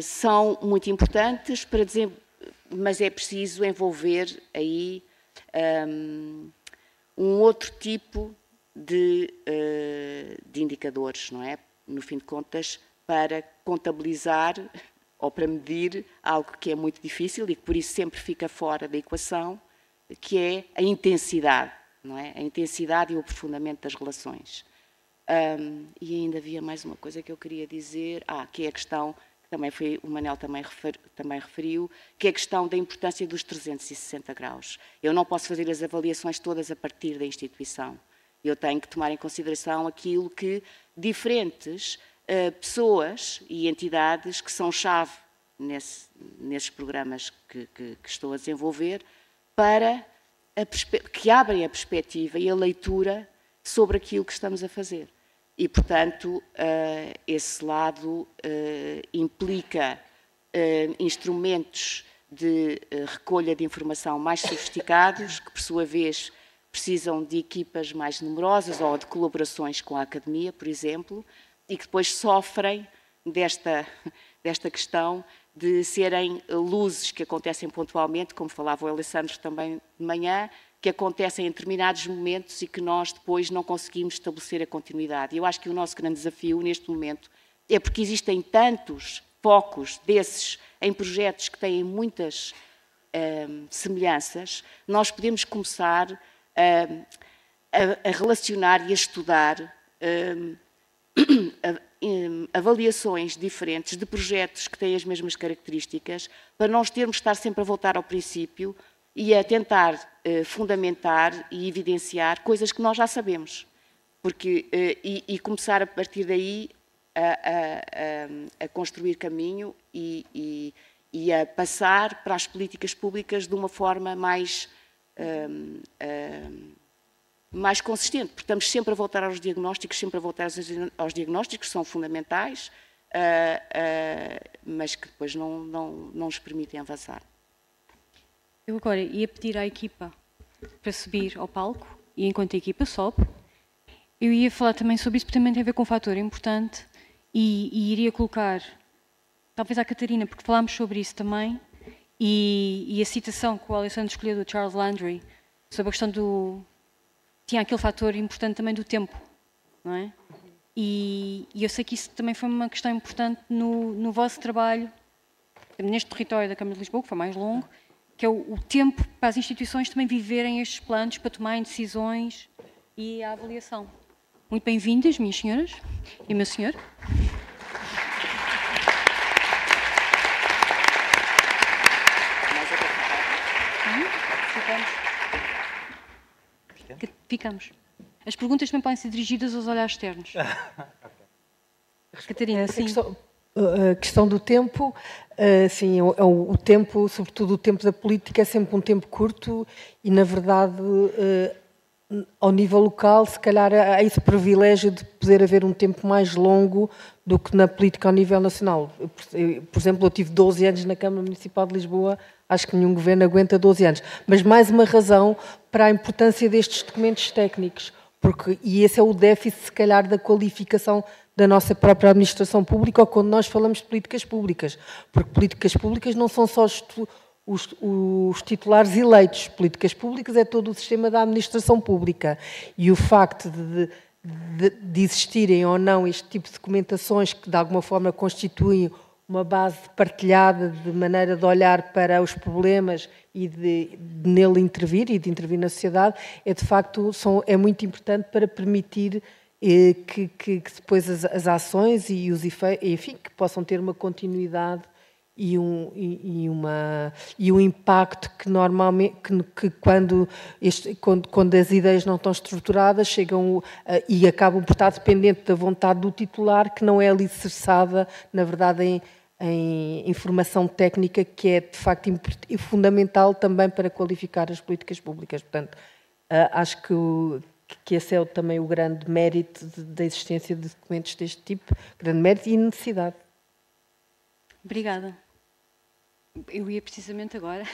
são muito importantes, mas é preciso envolver aí um outro tipo de indicadores, não é? No fim de contas, para contabilizar ou para medir algo que é muito difícil e que por isso sempre fica fora da equação, que é a intensidade, não é? A intensidade e o aprofundamento das relações. E ainda havia mais uma coisa que eu queria dizer, que é a questão, que também foi, o Manel também referiu, que é a questão da importância dos 360 graus. Eu não posso fazer as avaliações todas a partir da instituição. Eu tenho que tomar em consideração aquilo que diferentes pessoas e entidades que são chave nesses programas que estou a desenvolver, que abrem a perspectiva e a leitura sobre aquilo que estamos a fazer. E, portanto, esse lado implica instrumentos de recolha de informação mais sofisticados, que, por sua vez, precisam de equipas mais numerosas ou de colaborações com a academia, por exemplo, e que depois sofrem desta questão de serem luzes que acontecem pontualmente, como falava o Alessandro também de manhã, que acontecem em determinados momentos e que nós depois não conseguimos estabelecer a continuidade. Eu acho que o nosso grande desafio neste momento é porque existem tantos focos desses em projetos que têm muitas semelhanças, nós podemos começar a relacionar e a estudar avaliações diferentes de projetos que têm as mesmas características, para nós termos de estar sempre a voltar ao princípio e a tentar fundamentar e evidenciar coisas que nós já sabemos. Porque, e começar a partir daí a construir caminho e a passar para as políticas públicas de uma forma mais consistente, porque estamos sempre a voltar aos diagnósticos, aos diagnósticos que são fundamentais, mas que depois não nos permitem avançar. Eu agora ia pedir à equipa para subir ao palco, e enquanto a equipa sobe, eu ia falar também sobre isso, porque também tem a ver com um fator importante, e iria colocar, talvez à Catarina, porque falámos sobre isso também, e a citação que o Alessandro escolheu do Charles Landry, sobre a questão do... Tinha aquele fator importante também do tempo, não é? E eu sei que isso também foi uma questão importante no vosso trabalho, neste território da Câmara de Lisboa, que foi mais longo, que é o tempo para as instituições também viverem estes planos, para tomarem decisões e a avaliação. Muito bem-vindas, minhas senhoras e meu senhor. Ficamos. As perguntas também podem ser dirigidas aos olhares externos. Catarina, sim. A questão do tempo, sim, o tempo, sobretudo o tempo da política, é sempre um tempo curto e, na verdade, ao nível local, se calhar há esse privilégio de poder haver um tempo mais longo do que na política ao nível nacional. Por exemplo, eu tive 12 anos na Câmara Municipal de Lisboa, acho que nenhum governo aguenta 12 anos. Mas mais uma razão para a importância destes documentos técnicos, e esse é o déficit, se calhar, da qualificação da nossa própria administração pública, ou quando nós falamos de políticas públicas, porque políticas públicas não são só os titulares eleitos, políticas públicas é todo o sistema da administração pública, e o facto de existirem ou não este tipo de documentações que de alguma forma constituem uma base partilhada de maneira de olhar para os problemas e de nele intervir e de intervir na sociedade, é de facto é muito importante para permitir que depois as ações e os efeitos, enfim, que possam ter uma continuidade e um impacto que normalmente quando as ideias não estão estruturadas chegam e acabam por estar dependente da vontade do titular, que não é alicerçada, na verdade, em informação técnica, que é de facto fundamental também para qualificar as políticas públicas. Portanto, acho que esse é também o grande mérito da existência de documentos deste tipo, grande mérito e necessidade. Obrigada. Eu ia precisamente agora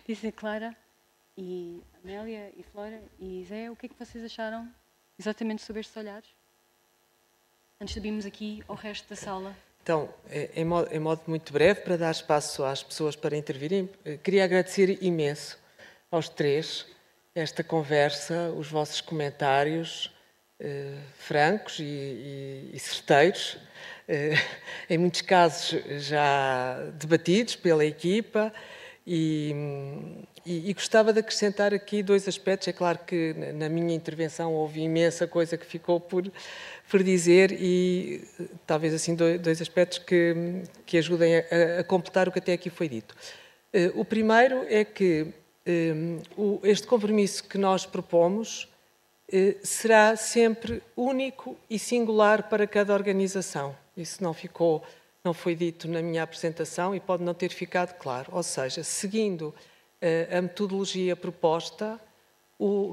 dizer, Clara e Amélia e Flora e Zé, o que é que vocês acharam exatamente sobre estes olhares? Antes de subirmos aqui ao resto da sala. Então, em modo muito breve, para dar espaço às pessoas para intervirem, queria agradecer imenso aos três esta conversa, os vossos comentários francos e certeiros, em muitos casos já debatidos pela equipa, e gostava de acrescentar aqui dois aspectos. É claro que na minha intervenção houve imensa coisa que ficou por dizer e talvez assim dois aspectos que ajudem a completar o que até aqui foi dito. O primeiro é que este compromisso que nós propomos será sempre único e singular para cada organização. Isso não foi dito na minha apresentação e pode não ter ficado claro. Ou seja, seguindo a metodologia proposta,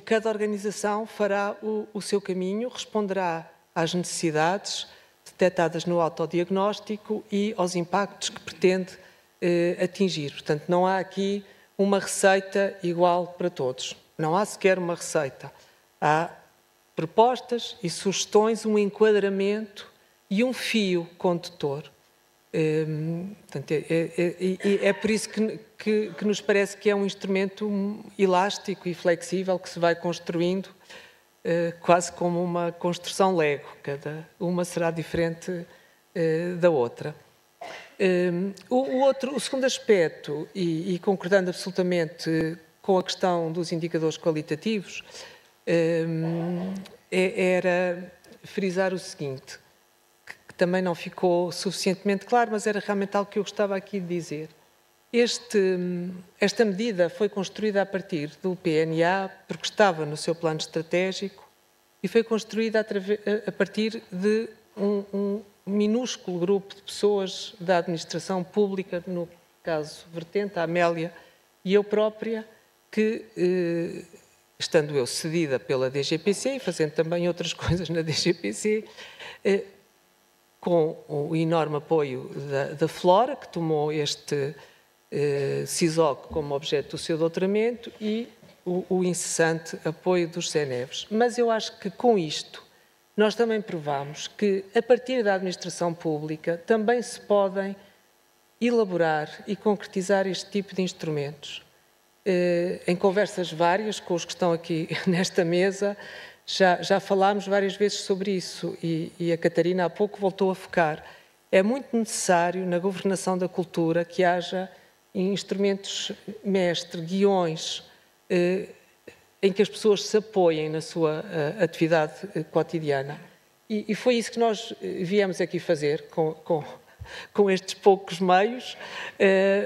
cada organização fará o seu caminho, responderá às necessidades detectadas no autodiagnóstico e aos impactos que pretende atingir. Portanto, não há aqui uma receita igual para todos. Não há sequer uma receita. Há propostas e sugestões, um enquadramento e um fio condutor. Portanto, é por isso que nos parece que é um instrumento elástico e flexível que se vai construindo quase como uma construção Lego. Cada uma será diferente da outra. O segundo aspecto, e concordando absolutamente com a questão dos indicadores qualitativos, era frisar o seguinte, que também não ficou suficientemente claro, mas era realmente algo que eu gostava aqui de dizer. Esta medida foi construída a partir do PNA, porque estava no seu plano estratégico, e foi construída a partir de um minúsculo grupo de pessoas da administração pública, no caso vertente, a Amélia e eu própria, que, estando eu cedida pela DGPC e fazendo também outras coisas na DGPC, com o enorme apoio da Flora, que tomou este CISOC como objeto do seu doutoramento, e o incessante apoio dos CNEVs. Mas eu acho que com isto nós também provamos que, a partir da administração pública, também se podem elaborar e concretizar este tipo de instrumentos. Em conversas várias com os que estão aqui nesta mesa, já falámos várias vezes sobre isso e a Catarina há pouco voltou a focar. É muito necessário, na governação da cultura, que haja instrumentos mestre, guiões, em que as pessoas se apoiem na sua atividade cotidiana. E foi isso que nós viemos aqui fazer com estes poucos meios,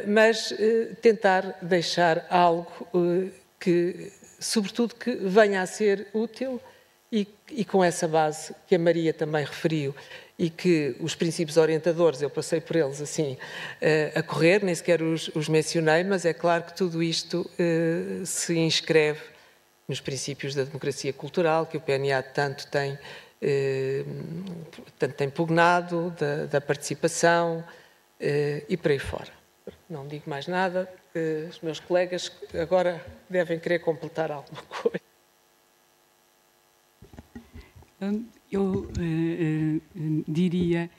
mas tentar deixar algo que, sobretudo, que venha a ser útil e com essa base que a Maria também referiu, e que os princípios orientadores, eu passei por eles assim a correr, nem sequer os mencionei, mas é claro que tudo isto se inscreve nos princípios da democracia cultural, que o PNA tanto tem pugnado, da participação e por aí fora. Não digo mais nada, os meus colegas agora devem querer completar alguma coisa. Eu diria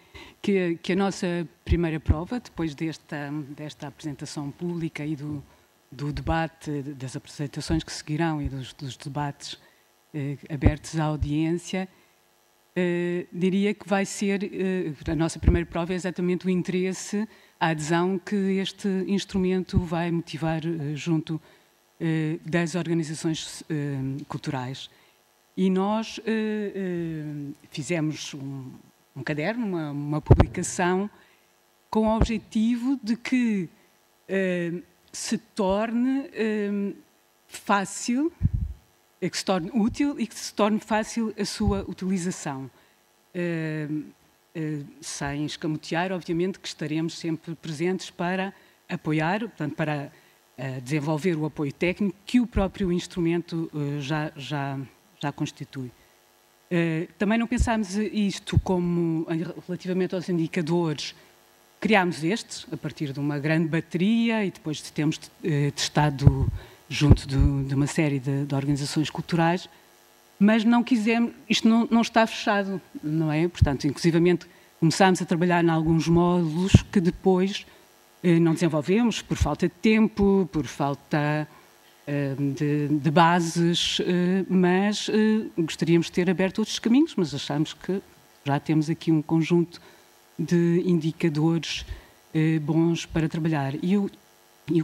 que a nossa primeira prova, depois desta apresentação pública e do debate, das apresentações que seguirão e dos debates abertos à audiência, diria que vai ser, a nossa primeira prova é exatamente o interesse, a adesão que este instrumento vai motivar junto das organizações culturais. E nós fizemos um caderno, uma publicação, com o objetivo de que se torne fácil, que se torne útil e que se torne fácil a sua utilização. Sem escamotear, obviamente, que estaremos sempre presentes para apoiar, portanto, para desenvolver o apoio técnico que o próprio instrumento já constitui. Também não pensámos isto como, relativamente aos indicadores, criámos estes, a partir de uma grande bateria e depois de termos testado junto de uma série de organizações culturais, mas não quisemos, isto não está fechado, não é? Portanto, inclusivamente começámos a trabalhar em alguns módulos que depois não desenvolvemos por falta de tempo, por falta de bases, mas gostaríamos de ter aberto outros caminhos, mas achamos que já temos aqui um conjunto de indicadores bons para trabalhar. E o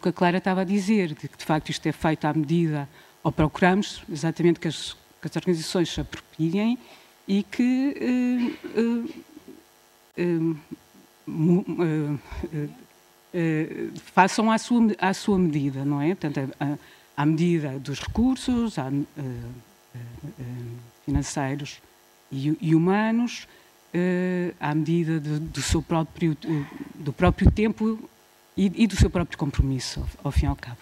que a Clara estava a dizer, de que de facto isto é feito à medida, ou procuramos exatamente que as organizações se apropriem e que façam à sua medida, não é? Portanto, à medida dos recursos financeiros e humanos, à medida do próprio tempo e do seu próprio compromisso, ao fim e ao cabo.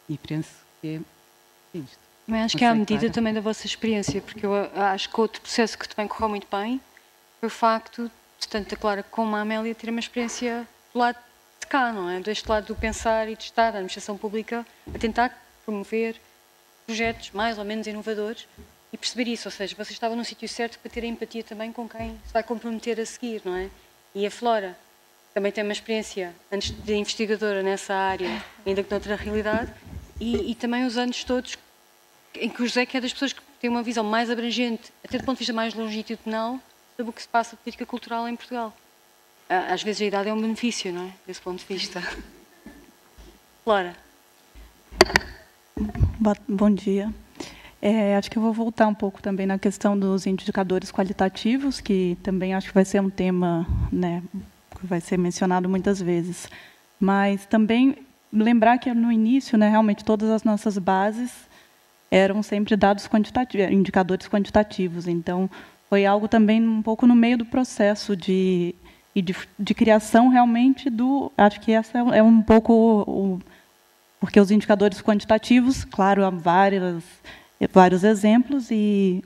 E penso que é isto. Mas acho que é à medida também da vossa experiência, porque eu acho que outro processo que também correu muito bem foi o facto de tanto a Clara como a Amélia terem uma experiência do lado de cá, não é? Deste lado do pensar e de estar a administração pública a tentar promover projetos mais ou menos inovadores e perceber isso, ou seja, vocês estavam no sítio certo para ter empatia também com quem se vai comprometer a seguir, não é? E a Flora também tem uma experiência antes de investigadora nessa área, ainda que noutra realidade, e também os anos todos em que o José que é das pessoas que têm uma visão mais abrangente, até do ponto de vista mais longitudinal, sobre o que se passa na política cultural em Portugal. às vezes a idade é um benefício, não é? Desse ponto de vista. Flora. Bom dia. Acho que eu vou voltar um pouco também na questão dos indicadores qualitativos, que também acho que vai ser um tema, né, que vai ser mencionado muitas vezes. Mas também lembrar que no início, né, realmente todas as nossas bases eram sempre dados quantitativos, indicadores quantitativos. Então, foi algo também um pouco no meio do processo de criação realmente do... Acho que essa é um pouco... Porque os indicadores quantitativos, claro, há vários exemplos, e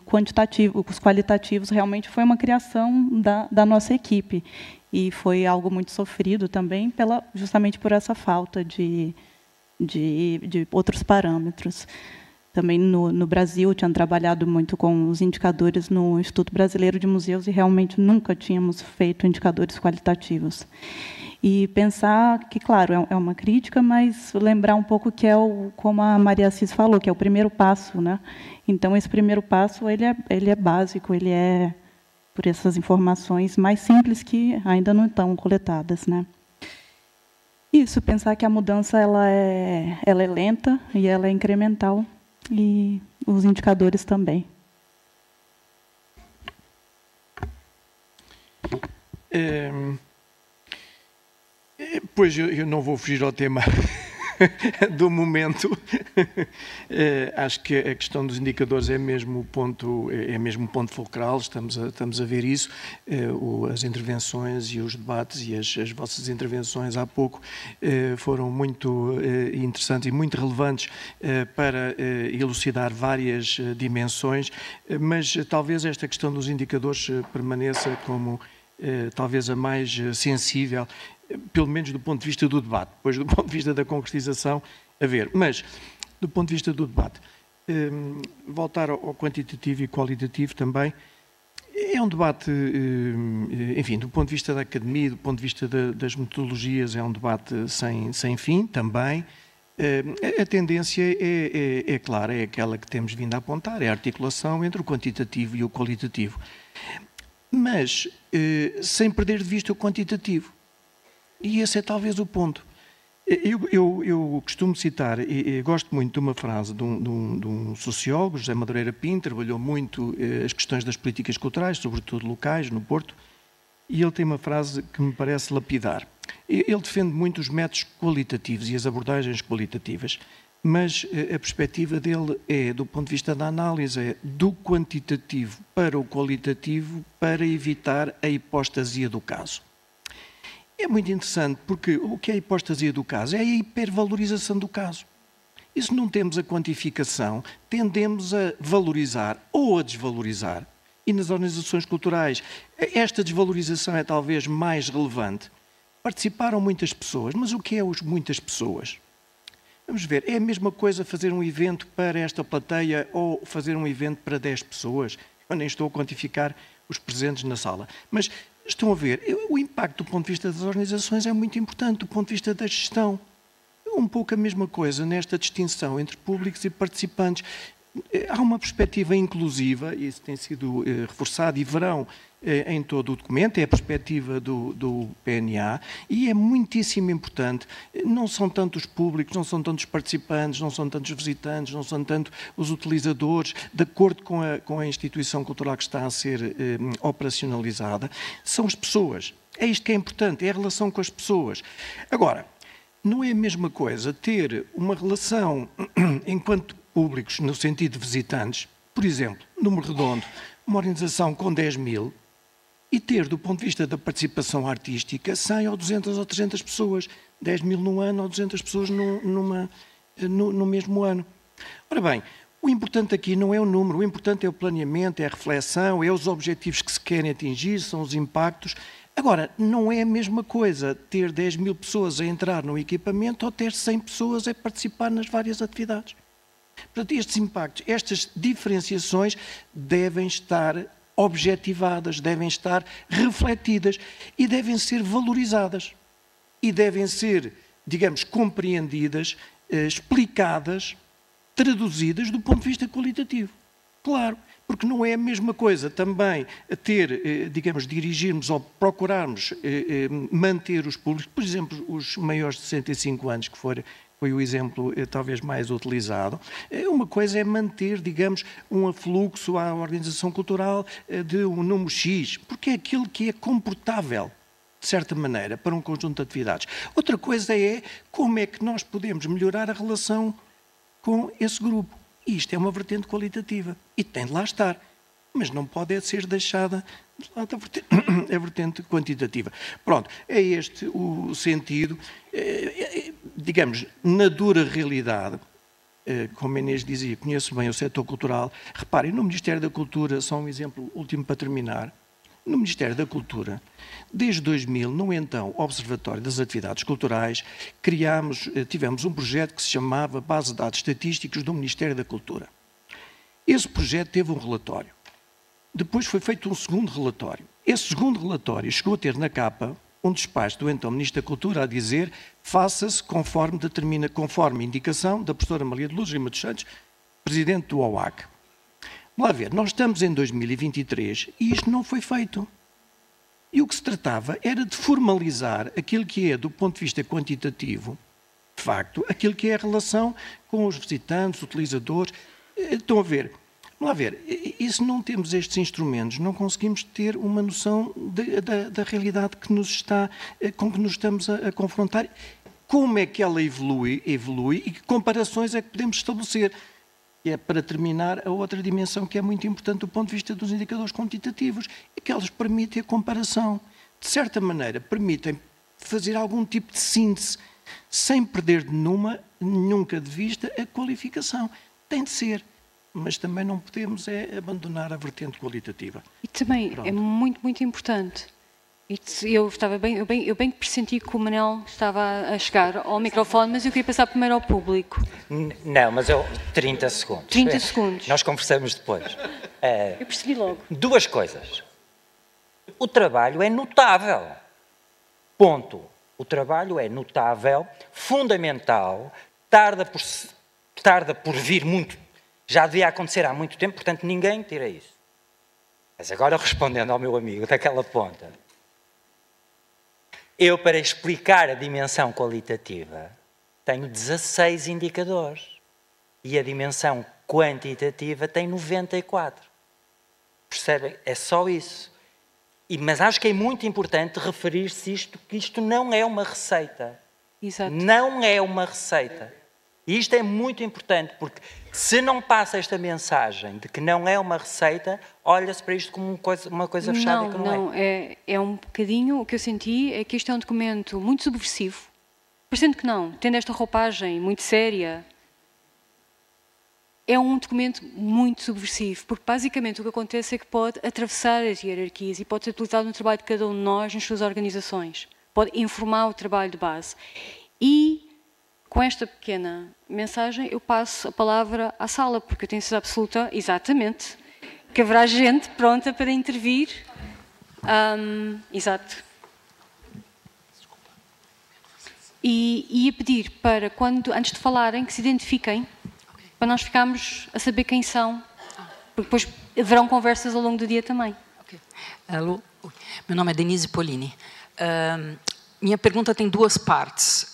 os qualitativos realmente foi uma criação da nossa equipe. E foi algo muito sofrido também, justamente por essa falta de outros parâmetros. Também no Brasil, tinha trabalhado muito com os indicadores no Instituto Brasileiro de Museus e realmente nunca tínhamos feito indicadores qualitativos. E pensar que, claro, é uma crítica, mas lembrar um pouco que como a Maria Assis falou, que é o primeiro passo, né? Então, esse primeiro passo, ele é básico, ele é por essas informações mais simples que ainda não estão coletadas, né? Isso, pensar que a mudança ela é lenta e ela é incremental, e os indicadores também. Pois eu não vou fugir ao tema do momento. Acho que a questão dos indicadores é mesmo o ponto fulcral. Estamos a ver isso. As intervenções e os debates e as vossas intervenções há pouco foram muito interessantes e muito relevantes para elucidar várias dimensões, mas talvez esta questão dos indicadores permaneça como talvez a mais sensível, pelo menos do ponto de vista do debate. Depois, do ponto de vista da concretização, a ver. Mas, do ponto de vista do debate, voltar ao quantitativo e qualitativo também, é um debate, enfim, do ponto de vista da academia, do ponto de vista das metodologias, é um debate sem fim também. A tendência é clara, é aquela que temos vindo a apontar, é a articulação entre o quantitativo e o qualitativo. Mas, sem perder de vista o quantitativo. E esse é talvez o ponto. Eu costumo citar, e gosto muito de uma frase de um sociólogo, José Madureira Pinto, trabalhou muito as questões das políticas culturais, sobretudo locais, no Porto, e ele tem uma frase que me parece lapidar. Ele defende muito os métodos qualitativos e as abordagens qualitativas, mas a perspectiva dele é, do ponto de vista da análise, do quantitativo para o qualitativo para evitar a hipostasia do caso. É muito interessante porque o que é a hipostasia do caso é a hipervalorização do caso. E se não temos a quantificação, tendemos a valorizar ou a desvalorizar. E nas organizações culturais, esta desvalorização é talvez mais relevante. Participaram muitas pessoas, mas o que é muitas pessoas? Vamos ver, é a mesma coisa fazer um evento para esta plateia ou fazer um evento para 10 pessoas? Eu nem estou a quantificar os presentes na sala. Mas estão a ver, o impacto do ponto de vista das organizações é muito importante, do ponto de vista da gestão. Um pouco a mesma coisa nesta distinção entre públicos e participantes. Há uma perspectiva inclusiva, e isso tem sido reforçado, e verão em todo o documento, é a perspectiva do PNA, e é muitíssimo importante. Não são tanto os públicos, não são tanto os participantes, não são tanto os visitantes, não são tanto os utilizadores, de acordo com a instituição cultural que está a ser operacionalizada, são as pessoas. É isto que é importante, é a relação com as pessoas. Agora, não é a mesma coisa ter uma relação enquanto públicos, no sentido de visitantes, por exemplo, número redondo, uma organização com 10 mil, e ter, do ponto de vista da participação artística, 100 ou 200 ou 300 pessoas, 10 mil num ano ou 200 pessoas no mesmo ano. Ora bem, o importante aqui não é o número, o importante é o planeamento, é a reflexão, é os objetivos que se querem atingir, são os impactos. Agora, não é a mesma coisa ter 10 mil pessoas a entrar no equipamento ou ter 100 pessoas a participar nas várias atividades. Portanto, estes impactos, estas diferenciações devem estar objetivadas, devem estar refletidas e devem ser valorizadas. E devem ser, digamos, compreendidas, explicadas, traduzidas do ponto de vista qualitativo. Claro, Porque não é a mesma coisa também ter, digamos, dirigirmos ou procurarmos manter os públicos, por exemplo, os maiores de 65 anos, que foi o exemplo talvez mais utilizado. Uma coisa é manter, digamos, um afluxo à organização cultural de um número X, porque é aquilo que é comportável, de certa maneira, para um conjunto de atividades. Outra coisa é como é que nós podemos melhorar a relação com esse grupo. E isto é uma vertente qualitativa e tem de lá estar, mas não pode ser deixada de lado a vertente quantitativa. Pronto, é este o sentido. Digamos, na dura realidade, como a Inês dizia, conheço bem o setor cultural. Reparem, no Ministério da Cultura, só um exemplo último para terminar, no Ministério da Cultura, desde 2000, no então Observatório das Atividades Culturais, tivemos um projeto que se chamava Base de Dados Estatísticos do Ministério da Cultura. Esse projeto teve um relatório. Depois foi feito um segundo relatório. Esse segundo relatório chegou a ter na capa um despacho do então Ministro da Cultura a dizer faça-se conforme indicação da professora Maria de Lourdes Lima dos Santos, Presidente do OAC. Vamos lá ver, nós estamos em 2023 e isto não foi feito. E o que se tratava era de formalizar aquilo que é, do ponto de vista quantitativo, de facto, aquilo que é a relação com os visitantes, utilizadores. Estão a ver? Vamos lá ver, e se não temos estes instrumentos, não conseguimos ter uma noção da realidade que com que nos estamos a confrontar. Como é que ela evolui e que comparações é que podemos estabelecer? E é para terminar a outra dimensão que é muito importante do ponto de vista dos indicadores quantitativos, é que eles permitem a comparação. De certa maneira, permitem fazer algum tipo de síntese, sem perder nunca de vista a qualificação. Tem de ser, mas também não podemos abandonar a vertente qualitativa. E também é muito, muito importante. Eu bem que pressenti que o Manel estava a chegar ao microfone, mas eu queria passar primeiro ao público. Não, mas 30 segundos. 30 segundos. Nós conversamos depois. Eu percebi logo. Duas coisas. O trabalho é notável. Ponto. O trabalho é notável, fundamental, tarda por vir muito. Já devia acontecer há muito tempo, portanto ninguém tira isso. Mas agora respondendo ao meu amigo daquela ponta. Eu, para explicar a dimensão qualitativa, tenho 16 indicadores. E a dimensão quantitativa tem 94. Percebem? É só isso. Mas acho que é muito importante referir-se isto, que isto não é uma receita. Exato. Não é uma receita. E isto é muito importante, porque se não passa esta mensagem de que não é uma receita, olha-se para isto como uma coisa fechada e que não é. É um bocadinho, o que eu senti é que isto é um documento muito subversivo. Parecendo que não, tendo esta roupagem muito séria, é um documento muito subversivo, porque basicamente o que acontece é que pode atravessar as hierarquias e pode ser utilizado no trabalho de cada um de nós, nas suas organizações. Pode informar o trabalho de base. E com esta pequena mensagem, eu passo a palavra à sala, porque eu tenho certeza absoluta, exatamente, que haverá gente pronta para intervir. Exato. E ia pedir para, antes de falarem, que se identifiquem, para nós ficarmos a saber quem são, porque depois haverão conversas ao longo do dia também. Okay. Alô, meu nome é Denise Polini. Minha pergunta tem duas partes.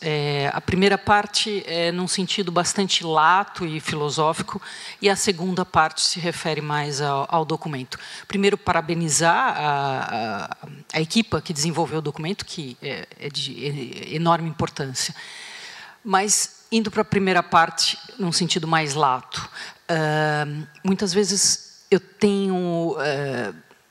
A primeira parte é num sentido bastante lato e filosófico, e a segunda parte se refere mais ao documento. Primeiro, parabenizar a equipa que desenvolveu o documento, que é de enorme importância. Mas, indo para a primeira parte, num sentido mais lato, muitas vezes eu tenho,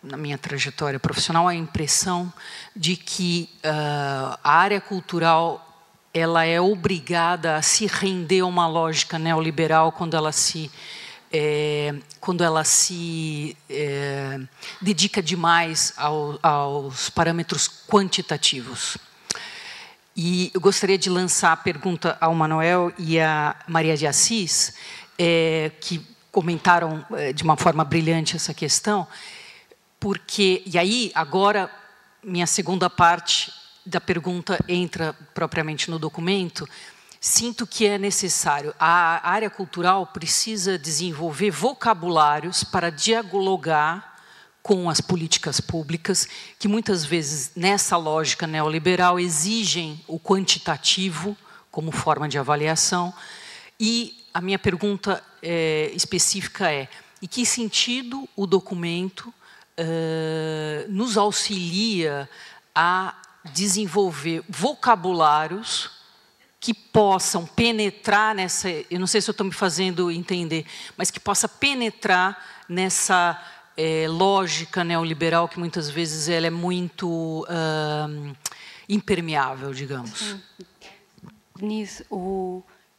na minha trajetória profissional, a impressão de que a área cultural ela é obrigada a se render a uma lógica neoliberal quando ela se dedica demais aos parâmetros quantitativos. E eu gostaria de lançar a pergunta ao Manuel e à Maria de Assis, que comentaram de uma forma brilhante essa questão, porque, e aí, agora, minha segunda parte da pergunta entra propriamente no documento, sinto que é necessário. A área cultural precisa desenvolver vocabulários para dialogar com as políticas públicas, que muitas vezes, nessa lógica neoliberal, exigem o quantitativo como forma de avaliação. E a minha pergunta específica é: em que sentido o documento nos auxilia a desenvolver vocabulários que possam penetrar nessa... Eu não sei se eu estou me fazendo entender, mas que possa penetrar nessa lógica neoliberal que muitas vezes ela é muito impermeável, digamos. Denise,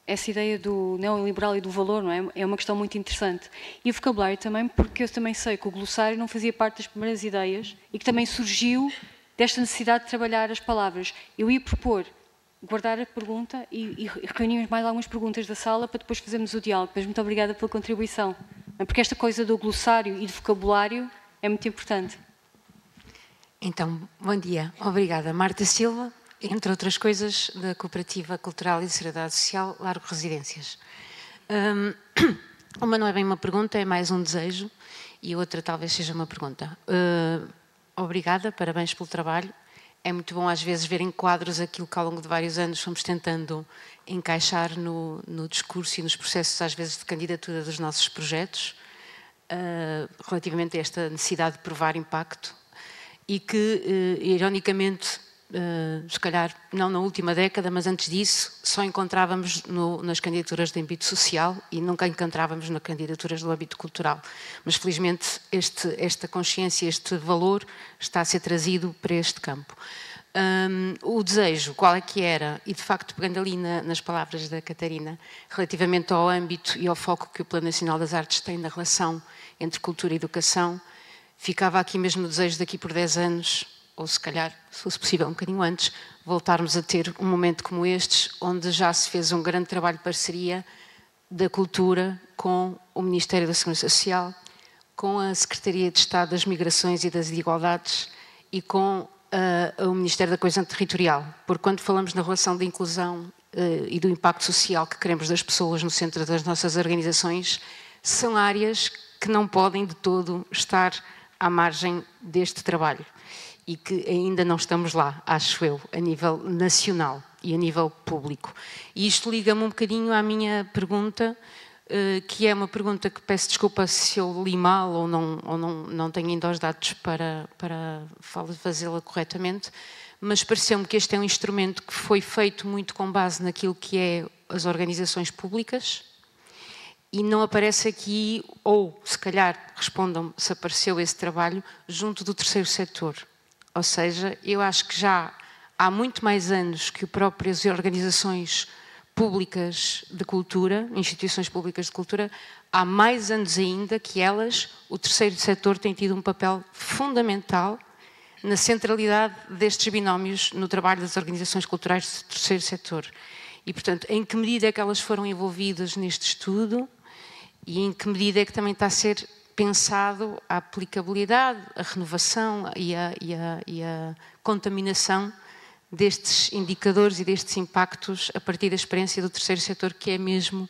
essa ideia do neoliberal e do valor, não é? É uma questão muito interessante. E o vocabulário também, porque eu também sei que o glossário não fazia parte das primeiras ideias e que também surgiu desta necessidade de trabalhar as palavras. Eu ia propor guardar a pergunta e reunirmos mais algumas perguntas da sala para depois fazermos o diálogo. Mas muito obrigada pela contribuição. Porque esta coisa do glossário e do vocabulário é muito importante. Então, bom dia. Obrigada. Marta Silva, entre outras coisas, da Cooperativa Cultural e de Solidariedade Social, Largo Residências. Uma não é bem uma pergunta, é mais um desejo, e outra talvez seja uma pergunta. Obrigada, parabéns pelo trabalho. É muito bom às vezes ver em quadros aquilo que ao longo de vários anos fomos tentando encaixar no discurso e nos processos às vezes de candidatura dos nossos projetos, relativamente a esta necessidade de provar impacto e que, ironicamente, se calhar não na última década, mas antes disso, só encontrávamos nas candidaturas de âmbito social e nunca encontrávamos nas candidaturas do âmbito cultural. Mas felizmente esta consciência, este valor está a ser trazido para este campo. O desejo, qual é que era? E de facto, pegando ali nas palavras da Catarina, relativamente ao âmbito e ao foco que o Plano Nacional das Artes tem na relação entre cultura e educação, ficava aqui mesmo o desejo daqui por 10 anos, ou se calhar, se fosse possível um bocadinho antes, voltarmos a ter um momento como estes, onde já se fez um grande trabalho de parceria da cultura com o Ministério da Segurança Social, com a Secretaria de Estado das Migrações e das Igualdades e com o Ministério da Coesão Territorial. Porque quando falamos na relação de inclusão e do impacto social que queremos das pessoas no centro das nossas organizações, são áreas que não podem de todo estar à margem deste trabalho. E que ainda não estamos lá, acho eu, a nível nacional e a nível público. E isto liga-me um bocadinho à minha pergunta, que é uma pergunta que peço desculpa se eu li mal ou não tenho ainda os dados para fazê-la corretamente, mas pareceu-me que este é um instrumento que foi feito muito com base naquilo que é as organizações públicas e não aparece aqui, ou se calhar respondam se apareceu esse trabalho, junto do terceiro setor. Ou seja, eu acho que já há muito mais anos que as próprias organizações públicas de cultura, instituições públicas de cultura, há mais anos ainda que elas, o terceiro setor, tem tido um papel fundamental na centralidade destes binómios no trabalho das organizações culturais do terceiro setor. E, portanto, em que medida é que elas foram envolvidas neste estudo e em que medida é que também está a ser pensado a aplicabilidade, a renovação e a contaminação destes indicadores e destes impactos a partir da experiência do terceiro setor, que é mesmo,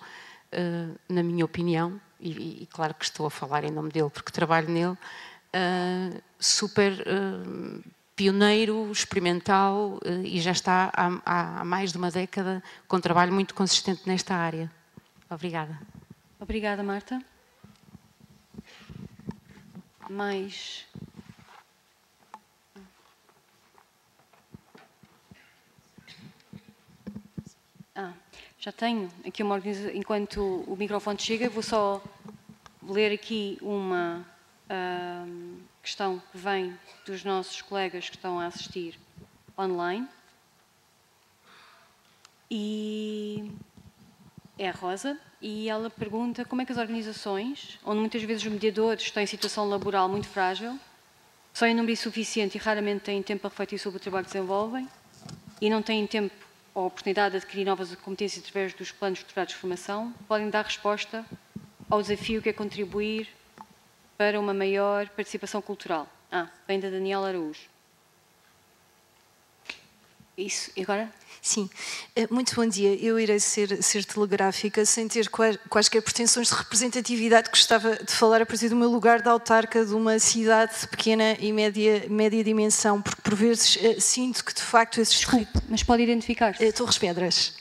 na minha opinião, e claro que estou a falar em nome dele porque trabalho nele, super pioneiro, experimental e já está há mais de uma década com um trabalho muito consistente nesta área. Obrigada. Obrigada, Marta. Mais... já tenho aqui uma organização. Enquanto o microfone chega, vou só ler aqui uma questão que vem dos nossos colegas que estão a assistir online. E é a Rosa. E ela pergunta como é que as organizações, onde muitas vezes os mediadores estão em situação laboral muito frágil, são em número insuficiente e raramente têm tempo para refletir sobre o trabalho que desenvolvem e não têm tempo ou oportunidade de adquirir novas competências através dos planos estruturados de formação, podem dar resposta ao desafio que é contribuir para uma maior participação cultural. Vem da Daniela Araújo. Isso, e agora? Sim, muito bom dia. Eu irei ser telegráfica, sem ter quaisquer pretensões de representatividade. Gostava de falar a partir do meu lugar de autarca de uma cidade de pequena e média dimensão, porque por vezes sinto que de facto esses... Desculpe, mas pode identificar-se? Torres Pedras.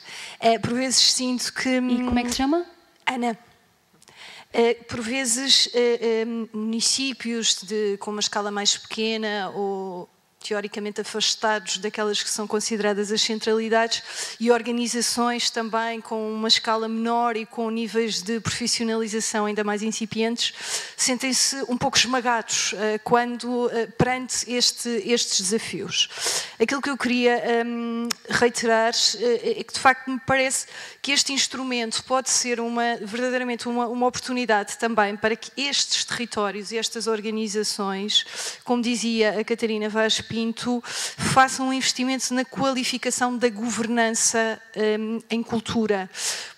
Por vezes sinto que... E como é que se chama? Ana. Por vezes municípios com uma escala mais pequena ou teoricamente afastados daquelas que são consideradas as centralidades, e organizações também com uma escala menor e com níveis de profissionalização ainda mais incipientes, sentem-se um pouco esmagados perante estes desafios. Aquilo que eu queria reiterar é que, de facto, me parece que este instrumento pode ser verdadeiramente uma oportunidade também para que estes territórios e estas organizações, como dizia a Catarina Vaz Pinto, façam um investimento na qualificação da governança em cultura.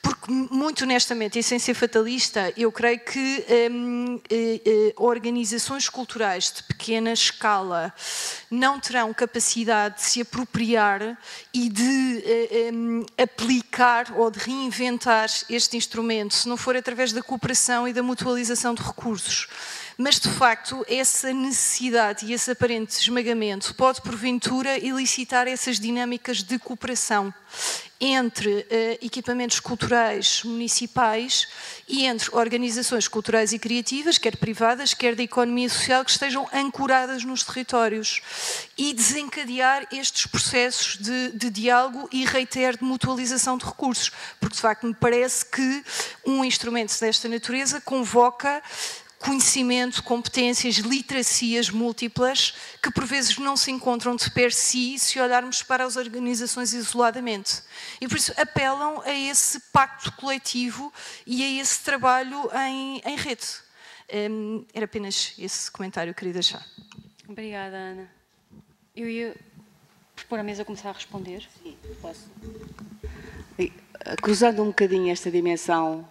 Porque, muito honestamente, e sem ser fatalista, eu creio que organizações culturais de pequena escala não terão capacidade de se apropriar e de aplicar ou de reinventar este instrumento, se não for através da cooperação e da mutualização de recursos. Mas, de facto, essa necessidade e esse aparente esmagamento pode, porventura, elicitar essas dinâmicas de cooperação entre equipamentos culturais municipais e entre organizações culturais e criativas, quer privadas, quer da economia social, que estejam ancoradas nos territórios, e desencadear estes processos de diálogo e, reitero, de mutualização de recursos. Porque, de facto, me parece que um instrumento desta natureza convoca conhecimento, competências, literacias múltiplas que por vezes não se encontram de per si se olharmos para as organizações isoladamente. E por isso apelam a esse pacto coletivo e a esse trabalho em rede. Era apenas esse comentário que queria deixar. Obrigada, Ana. Eu ia propor à mesa começar a responder. Sim, posso. Cruzando um bocadinho esta dimensão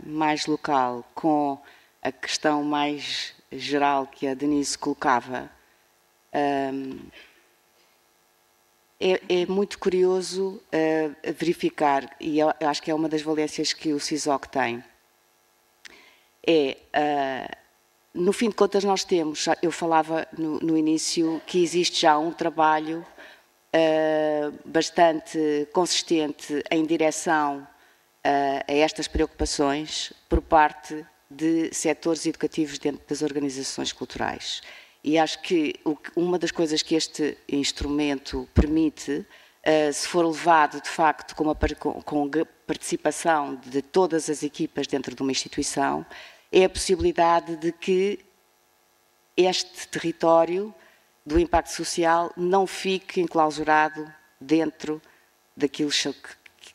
mais local com a questão mais geral que a Denise colocava, é muito curioso verificar, e eu acho que é uma das valências que o CISOC tem, no fim de contas nós temos, eu falava no início, que existe já um trabalho bastante consistente em direção a estas preocupações por parte de setores educativos dentro das organizações culturais. E acho que uma das coisas que este instrumento permite, se for levado de facto com a participação de todas as equipas dentro de uma instituição, é a possibilidade de que este território do impacto social não fique enclausurado dentro daquilo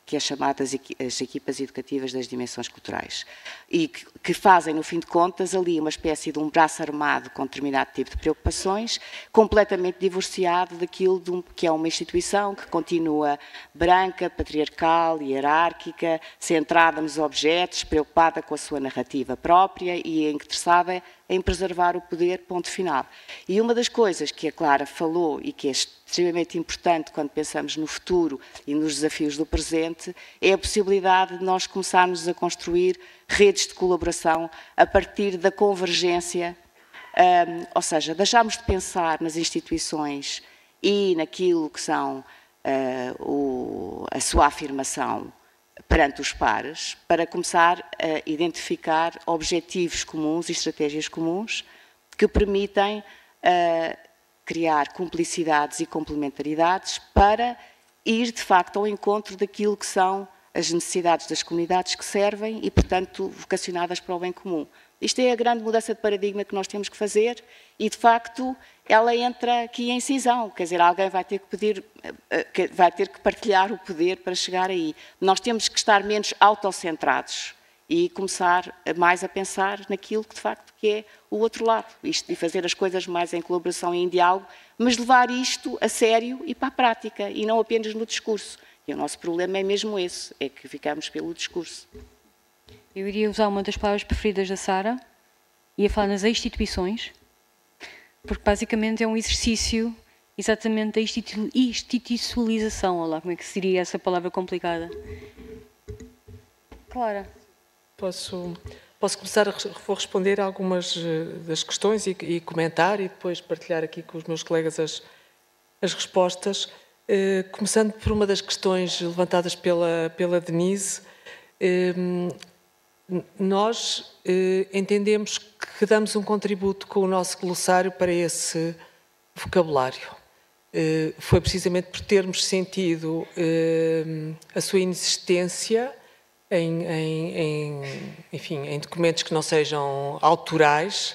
que é chamado as equipas educativas das dimensões culturais, e que fazem, no fim de contas, ali uma espécie de um braço armado com determinado tipo de preocupações, completamente divorciado daquilo que é uma instituição que continua branca, patriarcal, hierárquica, centrada nos objetos, preocupada com a sua narrativa própria e interessada em preservar o poder, ponto final. E uma das coisas que a Clara falou e que é extremamente importante quando pensamos no futuro e nos desafios do presente é a possibilidade de nós começarmos a construir redes de colaboração a partir da convergência, ou seja, deixarmos de pensar nas instituições e naquilo que são a sua afirmação perante os pares, para começar a identificar objetivos comuns e estratégias comuns que permitem criar cumplicidades e complementaridades para ir, de facto, ao encontro daquilo que são as necessidades das comunidades que servem e, portanto, vocacionadas para o bem comum. Isto é a grande mudança de paradigma que nós temos que fazer e, de facto, ela entra aqui em cisão. Quer dizer, alguém vai ter que partilhar o poder para chegar aí. Nós temos que estar menos autocentrados e começar mais a pensar naquilo que, de facto, que é o outro lado. Isto, e fazer as coisas mais em colaboração e em diálogo, mas levar isto a sério e para a prática, e não apenas no discurso. E o nosso problema é mesmo esse, é que ficamos pelo discurso. Eu iria usar uma das palavras preferidas da Sara, ia falar nas instituições, porque basicamente é um exercício exatamente da institucionalização. Olá, como é que seria essa palavra complicada? Clara. Posso começar vou responder a algumas das questões e comentar e depois partilhar aqui com os meus colegas as respostas. Começando por uma das questões levantadas pela Denise, nós entendemos que damos um contributo com o nosso glossário para esse vocabulário. Foi precisamente por termos sentido a sua inexistência enfim, em documentos que não sejam autorais,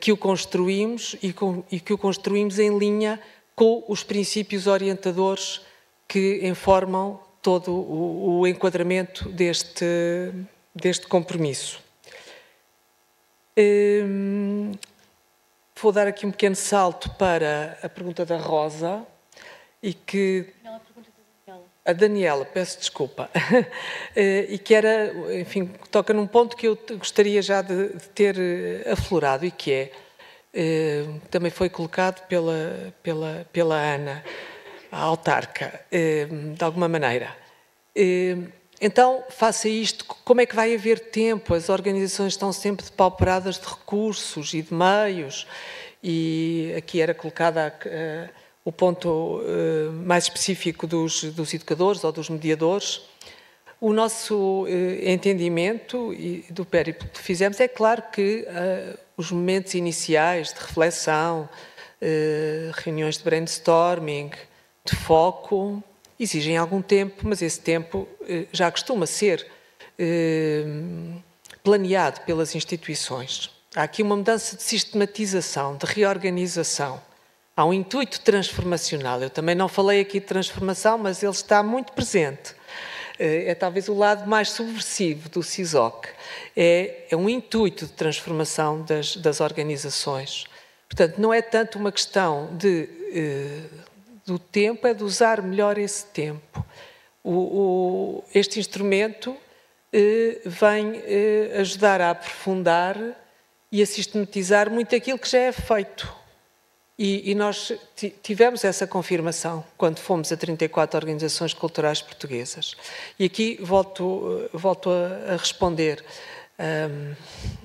que o construímos e que o construímos em linha com os princípios orientadores que informam todo o enquadramento deste compromisso. Vou dar aqui um pequeno salto para a pergunta da Rosa e que... A Daniela, peço desculpa, e que era, enfim, toca num ponto que eu gostaria já de ter aflorado e que é, também foi colocado pela Ana, a autarca, de alguma maneira. Então, faça isto, como é que vai haver tempo? As organizações estão sempre depauperadas de recursos e de meios, e aqui era colocada o ponto mais específico dos educadores ou dos mediadores. O nosso entendimento e do périplo que fizemos é claro que os momentos iniciais de reflexão, reuniões de brainstorming, de foco, exigem algum tempo, mas esse tempo já costuma ser planeado pelas instituições. Há aqui uma mudança de sistematização, de reorganização. Há um intuito transformacional. Eu também não falei aqui de transformação, mas ele está muito presente. É talvez o lado mais subversivo do CISOC. É um intuito de transformação das organizações. Portanto, não é tanto uma questão do tempo, é de usar melhor esse tempo. Este instrumento vem ajudar a aprofundar e a sistematizar muito aquilo que já é feito. E nós tivemos essa confirmação quando fomos a 34 organizações culturais portuguesas. E aqui volto a responder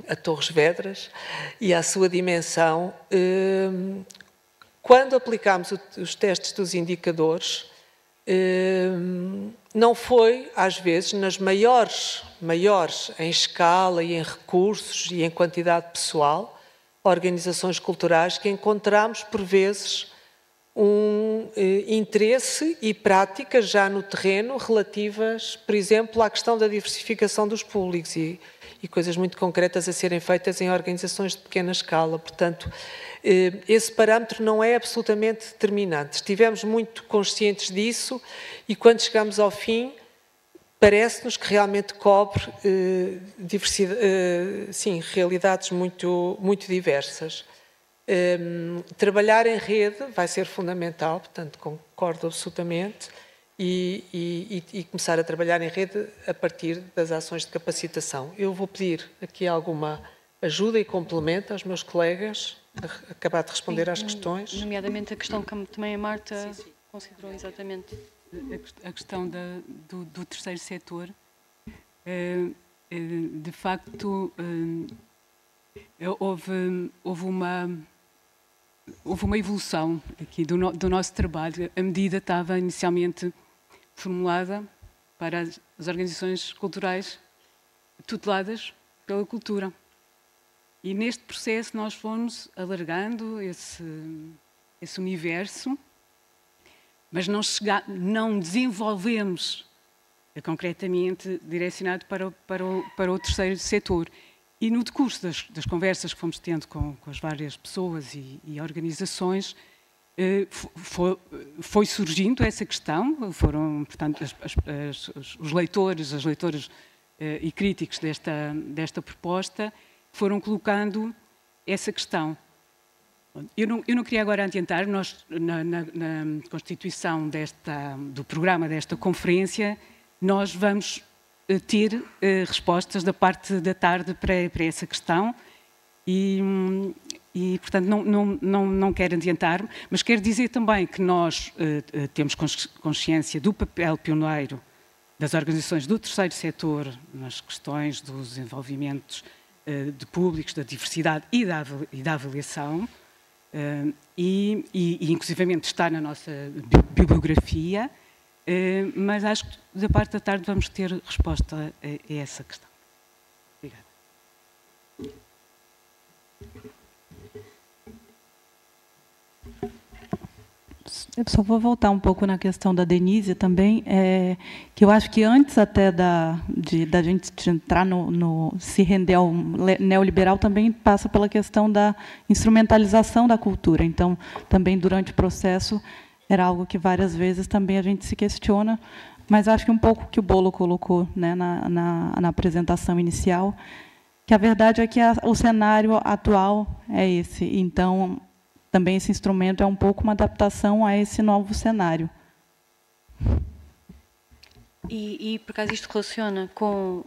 a Torres Vedras e à sua dimensão. Quando aplicámos os testes dos indicadores, não foi, às vezes, nas maiores em escala e em recursos e em quantidade pessoal, organizações culturais que encontramos, por vezes, um interesse e práticas já no terreno relativas, por exemplo, à questão da diversificação dos públicos e coisas muito concretas a serem feitas em organizações de pequena escala. Portanto, esse parâmetro não é absolutamente determinante. Estivemos muito conscientes disso e, quando chegamos ao fim, parece-nos que realmente cobre realidades muito diversas. Trabalhar em rede vai ser fundamental, portanto, concordo absolutamente, e começar a trabalhar em rede a partir das ações de capacitação. Eu vou pedir aqui alguma ajuda e complemento aos meus colegas, a acabar de responder às questões. Nomeadamente a questão que também a Marta considerou exatamente. A questão do terceiro setor, de facto, houve uma evolução aqui do nosso trabalho. A medida estava inicialmente formulada para as organizações culturais tuteladas pela cultura. E neste processo nós fomos alargando esse universo, mas não desenvolvemos concretamente direcionado para o terceiro setor. E no decurso das conversas que fomos tendo com as várias pessoas e organizações, foi surgindo essa questão. Foram, portanto, os leitores, as leitoras e críticos desta proposta foram colocando essa questão. Eu não queria agora adiantar, nós na constituição do programa desta conferência, nós vamos ter respostas da parte da tarde para essa questão e E, portanto, não quero adiantar-me, mas quero dizer também que nós temos consciência do papel pioneiro das organizações do terceiro setor nas questões dos desenvolvimentos de públicos, da diversidade e da avaliação, e inclusivamente está na nossa bibliografia, mas acho que da parte da tarde vamos ter resposta a essa questão. Obrigada. Eu só vou voltar um pouco na questão da Denise também, que eu acho que antes até da gente entrar se render ao neoliberal, também passa pela questão da instrumentalização da cultura. Então, também durante o processo, era algo que várias vezes também a gente se questiona, mas acho que um pouco que o Bolo colocou, né, na apresentação inicial, que a verdade é que o cenário atual é esse. Então, também esse instrumento é um pouco uma adaptação a esse novo cenário. E por acaso isto relaciona com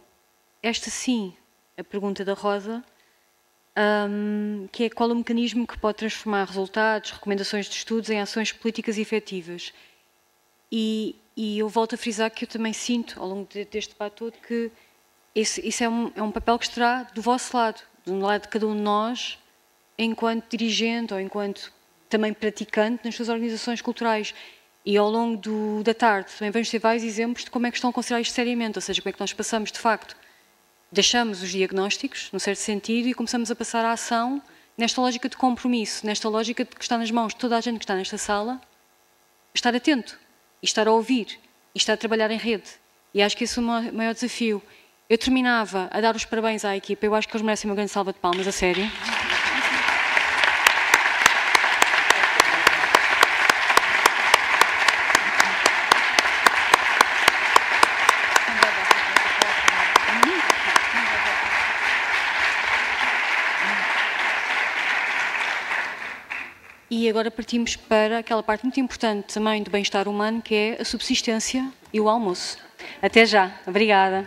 esta, sim, a pergunta da Rosa, que é qual o mecanismo que pode transformar resultados, recomendações de estudos em ações políticas efetivas. E eu volto a frisar que eu também sinto, ao longo deste debate todo, que isso é um papel que estará do vosso lado, do lado de cada um de nós, enquanto dirigente ou enquanto também praticante nas suas organizações culturais. E ao longo da tarde também vamos ter vários exemplos de como é que estão a considerar isto seriamente, ou seja, como é que nós passamos, de facto, deixamos os diagnósticos, num certo sentido, e começamos a passar a ação nesta lógica de compromisso, nesta lógica de que está nas mãos de toda a gente que está nesta sala, estar atento, e estar a ouvir, e estar a trabalhar em rede. E acho que esse é o maior desafio. Eu terminava a dar os parabéns à equipa, eu acho que eles merecem uma grande salva de palmas, a sério. E agora partimos para aquela parte muito importante também do bem-estar humano, que é a subsistência e o almoço. Até já. Obrigada.